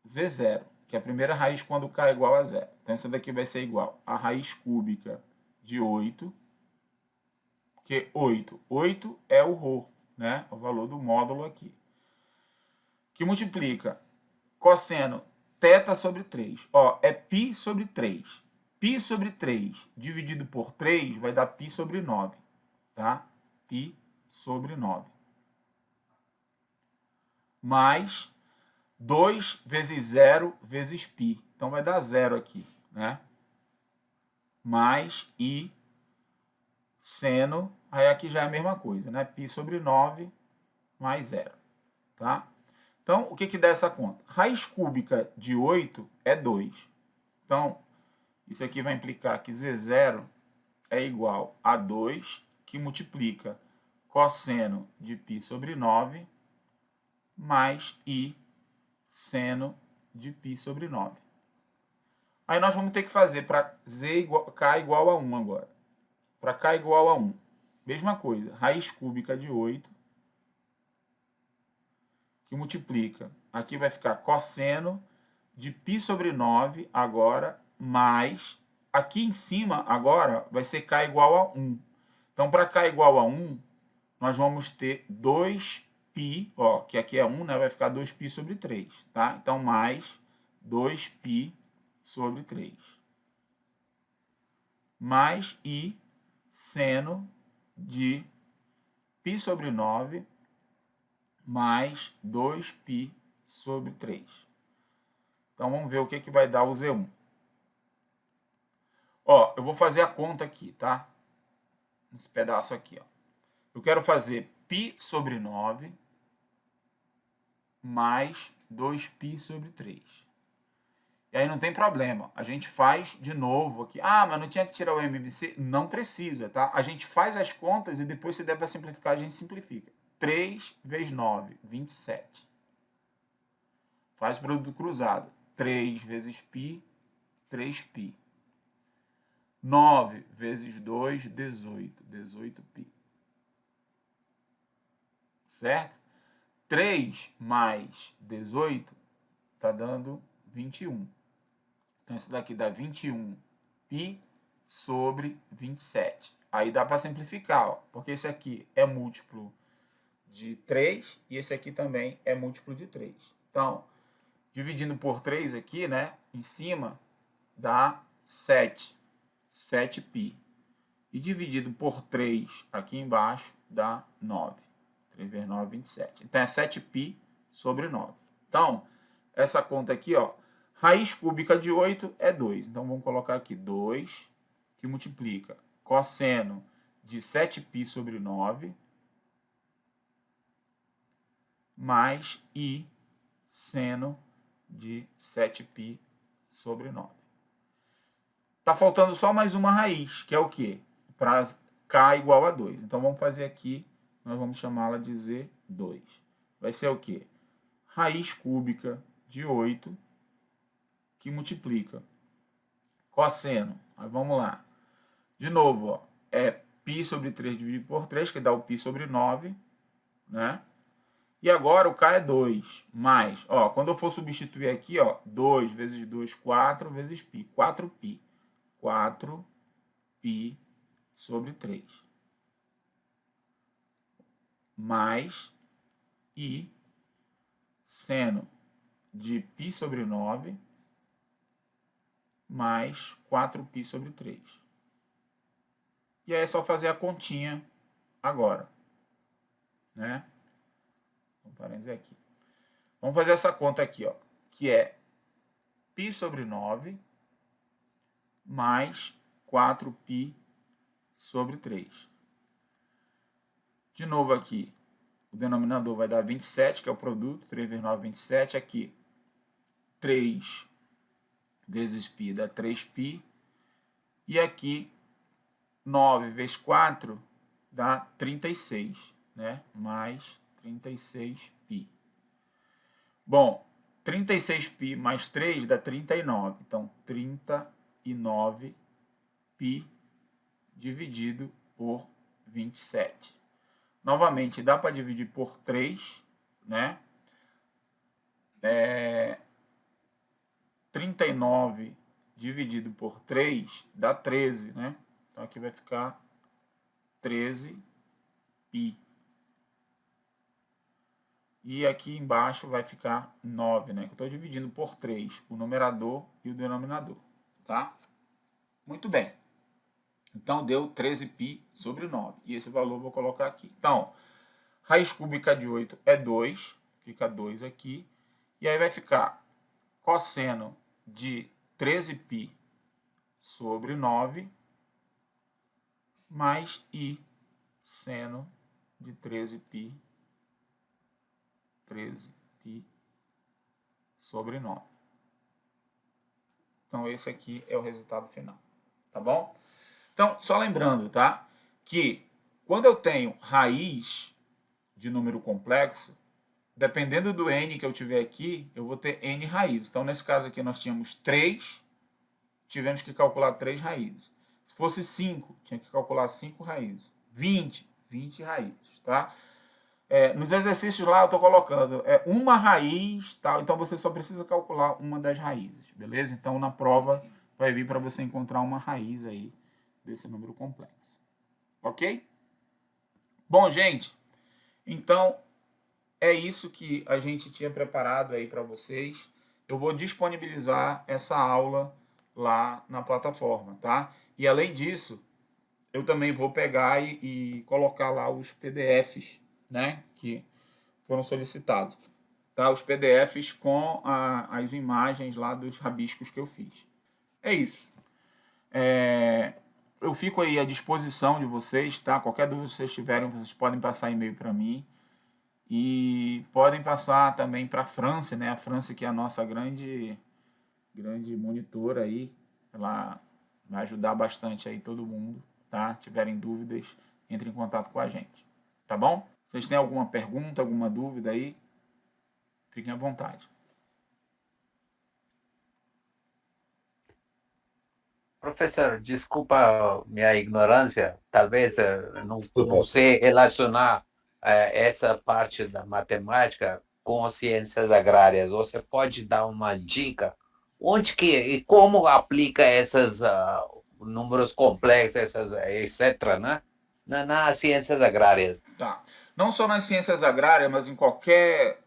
Z0, que é a primeira raiz quando k é igual a 0. Então essa daqui vai ser igual a raiz cúbica de 8, que 8 é o ρ, né? O valor do módulo aqui. Que multiplica cosseno θ sobre 3. Ó, é π sobre 3. Π sobre 3 dividido por 3 vai dar π sobre 9, tá? Π sobre 9. Mais 2 vezes 0 vezes π. Então vai dar 0 aqui, né? Mais i seno, aí aqui já é a mesma coisa, né? Π sobre 9 mais 0, tá? Então, o que que dá essa conta? Raiz cúbica de 8 é 2. Então, isso aqui vai implicar que Z0 é igual a 2, que multiplica cosseno de π sobre 9 mais i seno de π sobre 9. Aí nós vamos ter que fazer para k igual a 1 agora. Para k igual a 1. Mesma coisa, raiz cúbica de 8, que multiplica, aqui vai ficar cosseno de π sobre 9 agora, mais, aqui em cima agora vai ser k igual a 1. Então, para k igual a 1, nós vamos ter 2π, ó, que aqui é 1, né, vai ficar 2π sobre 3, tá? Então, mais 2π sobre 3. Mais i seno de π sobre 9 mais 2π sobre 3. Então, vamos ver o que vai dar o Z1. Ó, eu vou fazer a conta aqui, tá? Nesse pedaço aqui, ó. Eu quero fazer π sobre 9 mais 2π sobre 3. E aí não tem problema. A gente faz de novo aqui. Ah, mas não tinha que tirar o MMC? Não precisa, tá? A gente faz as contas e depois, se der para simplificar, a gente simplifica. 3 vezes 9, 27. Faz produto cruzado. 3 vezes π, 3π. 9 vezes 2, 18. 18π. Certo? 3 mais 18 está dando 21. Então, isso daqui dá 21π sobre 27. Aí dá para simplificar, ó, porque esse aqui é múltiplo de 3 e esse aqui também é múltiplo de 3. Então, dividindo por 3 aqui, né, em cima, dá 7. 7π. E dividido por 3 aqui embaixo, dá 9. 3 vezes 9, 27. Então, é 7π sobre 9. Então, essa conta aqui, ó, raiz cúbica de 8 é 2. Então, vamos colocar aqui 2, que multiplica cosseno de 7π sobre 9, mais i seno de 7π sobre 9. Tá faltando só mais uma raiz, que é o quê? Para k igual a 2. Então, vamos fazer aqui, nós vamos chamá-la de Z2. Vai ser o quê? raiz cúbica de 8 que multiplica cosseno. Mas vamos lá. De novo, ó, é π sobre 3 dividido por 3, que dá o π sobre 9, né? E agora o K é 2, mais, ó, quando eu for substituir aqui, ó, 2 vezes 2, 4 vezes π, 4π. 4π sobre 3. Mais I seno de π sobre 9 mais 4π sobre 3. E aí é só fazer a continha agora, né? Vamos parênteses aqui. Vamos fazer essa conta aqui, ó, que é π sobre 9 mais 4π sobre 3. De novo aqui, o denominador vai dar 27, que é o produto, 3 vezes 9, 27. Aqui, 3 vezes π dá 3π. E aqui, 9 vezes 4 dá 36, né? Mais 36π. Bom, 36π mais 3 dá 39. Então, 39π dividido por 27. Novamente, dá para dividir por 3, né? 39 dividido por 3 dá 13, né? Então, aqui vai ficar 13π. E aqui embaixo vai ficar 9, né? Que eu estou dividindo por 3, o numerador e o denominador, tá? Muito bem. Então, deu 13π sobre 9. E esse valor eu vou colocar aqui. Então, raiz cúbica de 8 é 2. Fica 2 aqui. E aí vai ficar cosseno de 13π sobre 9 mais I seno de 13π sobre 9. Então, esse aqui é o resultado final. Tá bom? Então, só lembrando, tá? Que quando eu tenho raiz de número complexo, dependendo do n que eu tiver aqui, eu vou ter n raízes. Então, nesse caso aqui, nós tínhamos 3, tivemos que calcular 3 raízes. Se fosse 5, tinha que calcular 5 raízes. 20 raízes, tá? Nos exercícios lá eu estou colocando uma raiz, tal. Então, você só precisa calcular uma das raízes, beleza? Então, na prova, vai vir para você encontrar uma raiz aí desse número complexo. Ok? Bom, gente, então é isso que a gente tinha preparado aí para vocês. Eu vou disponibilizar essa aula lá na plataforma, tá? E além disso, eu também vou pegar e colocar lá os PDFs, né, que foram solicitados, tá? Os PDFs com as imagens lá dos rabiscos que eu fiz. É isso. Eu fico aí à disposição de vocês, tá? Qualquer dúvida que vocês tiverem, vocês podem passar e-mail para mim. E podem passar também para a França, né? A França que é a nossa grande monitora aí. Ela vai ajudar bastante aí todo mundo, tá? Tiverem dúvidas, entre em contato com a gente. Tá bom? Vocês têm alguma pergunta, alguma dúvida aí? Fiquem à vontade. Professor, desculpa minha ignorância, talvez não sei relacionar essa parte da matemática com ciências agrárias. Você pode dar uma dica onde que e como aplica esses números complexos, etc., né? Nas ciências agrárias? Tá. Não só nas ciências agrárias, mas em qualquer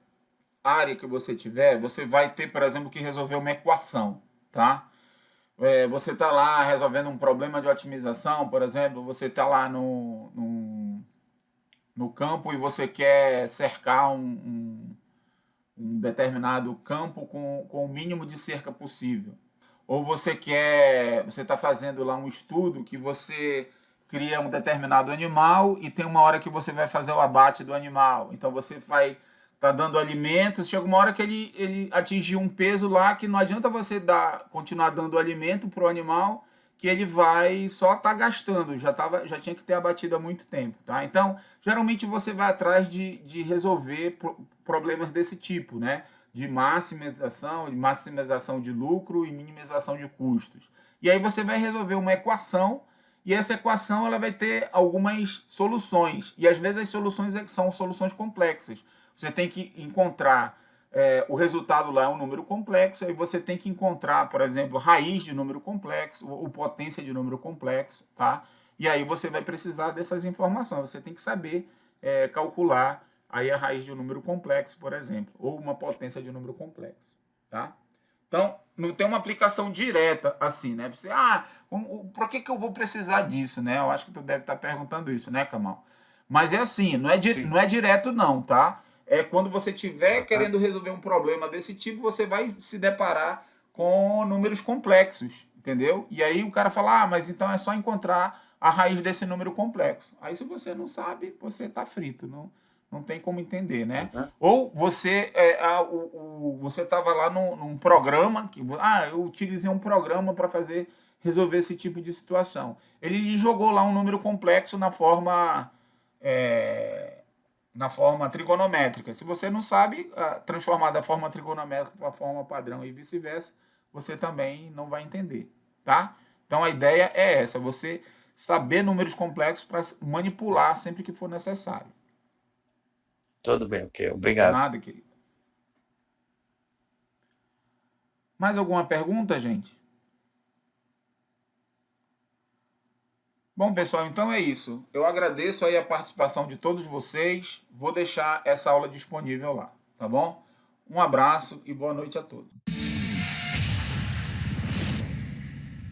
área que você tiver, você vai ter, por exemplo, que resolver uma equação, tá? Você está lá resolvendo um problema de otimização, por exemplo, você está lá no campo e você quer cercar um determinado campo com o mínimo de cerca possível. Ou você está fazendo lá um estudo que você cria um determinado animal e tem uma hora que você vai fazer o abate do animal. Então você vai tá dando alimentos, chega uma hora que ele atingiu um peso lá que não adianta você continuar dando alimento para o animal que ele vai só estar gastando, já tinha que ter abatido há muito tempo, tá? Então, geralmente você vai atrás de resolver problemas desse tipo, né? De maximização de lucro e minimização de custos. E aí você vai resolver uma equação, e essa equação ela vai ter algumas soluções, e às vezes as soluções são soluções complexas. Você tem que encontrar o resultado lá é um número complexo, aí você tem que encontrar, por exemplo, raiz de número complexo, ou potência de número complexo, tá? E aí você vai precisar dessas informações, você tem que saber calcular aí a raiz de um número complexo, por exemplo, ou uma potência de um número complexo, tá? Então, não tem uma aplicação direta assim, né? Você, por que eu vou precisar disso, né? Eu acho que tu deve estar perguntando isso, né, Kamal? Mas é assim, não é direto não, tá? É quando você estiver querendo resolver um problema desse tipo, você vai se deparar com números complexos, entendeu? E aí o cara fala, mas então é só encontrar a raiz desse número complexo. Aí se você não sabe, você está frito, não tem como entender, né? Ou você você estava lá num programa, eu utilizei um programa para resolver esse tipo de situação. Ele lhe jogou lá um número complexo na forma trigonométrica. Se você não sabe transformar da forma trigonométrica para a forma padrão e vice-versa, você também não vai entender, tá? Então a ideia é essa, você saber números complexos para manipular sempre que for necessário. Tudo bem, ok. Obrigado. Nada, querido. Mais alguma pergunta, gente? Bom, pessoal, então é isso. Eu agradeço aí a participação de todos vocês. Vou deixar essa aula disponível lá, tá bom? Um abraço e boa noite a todos.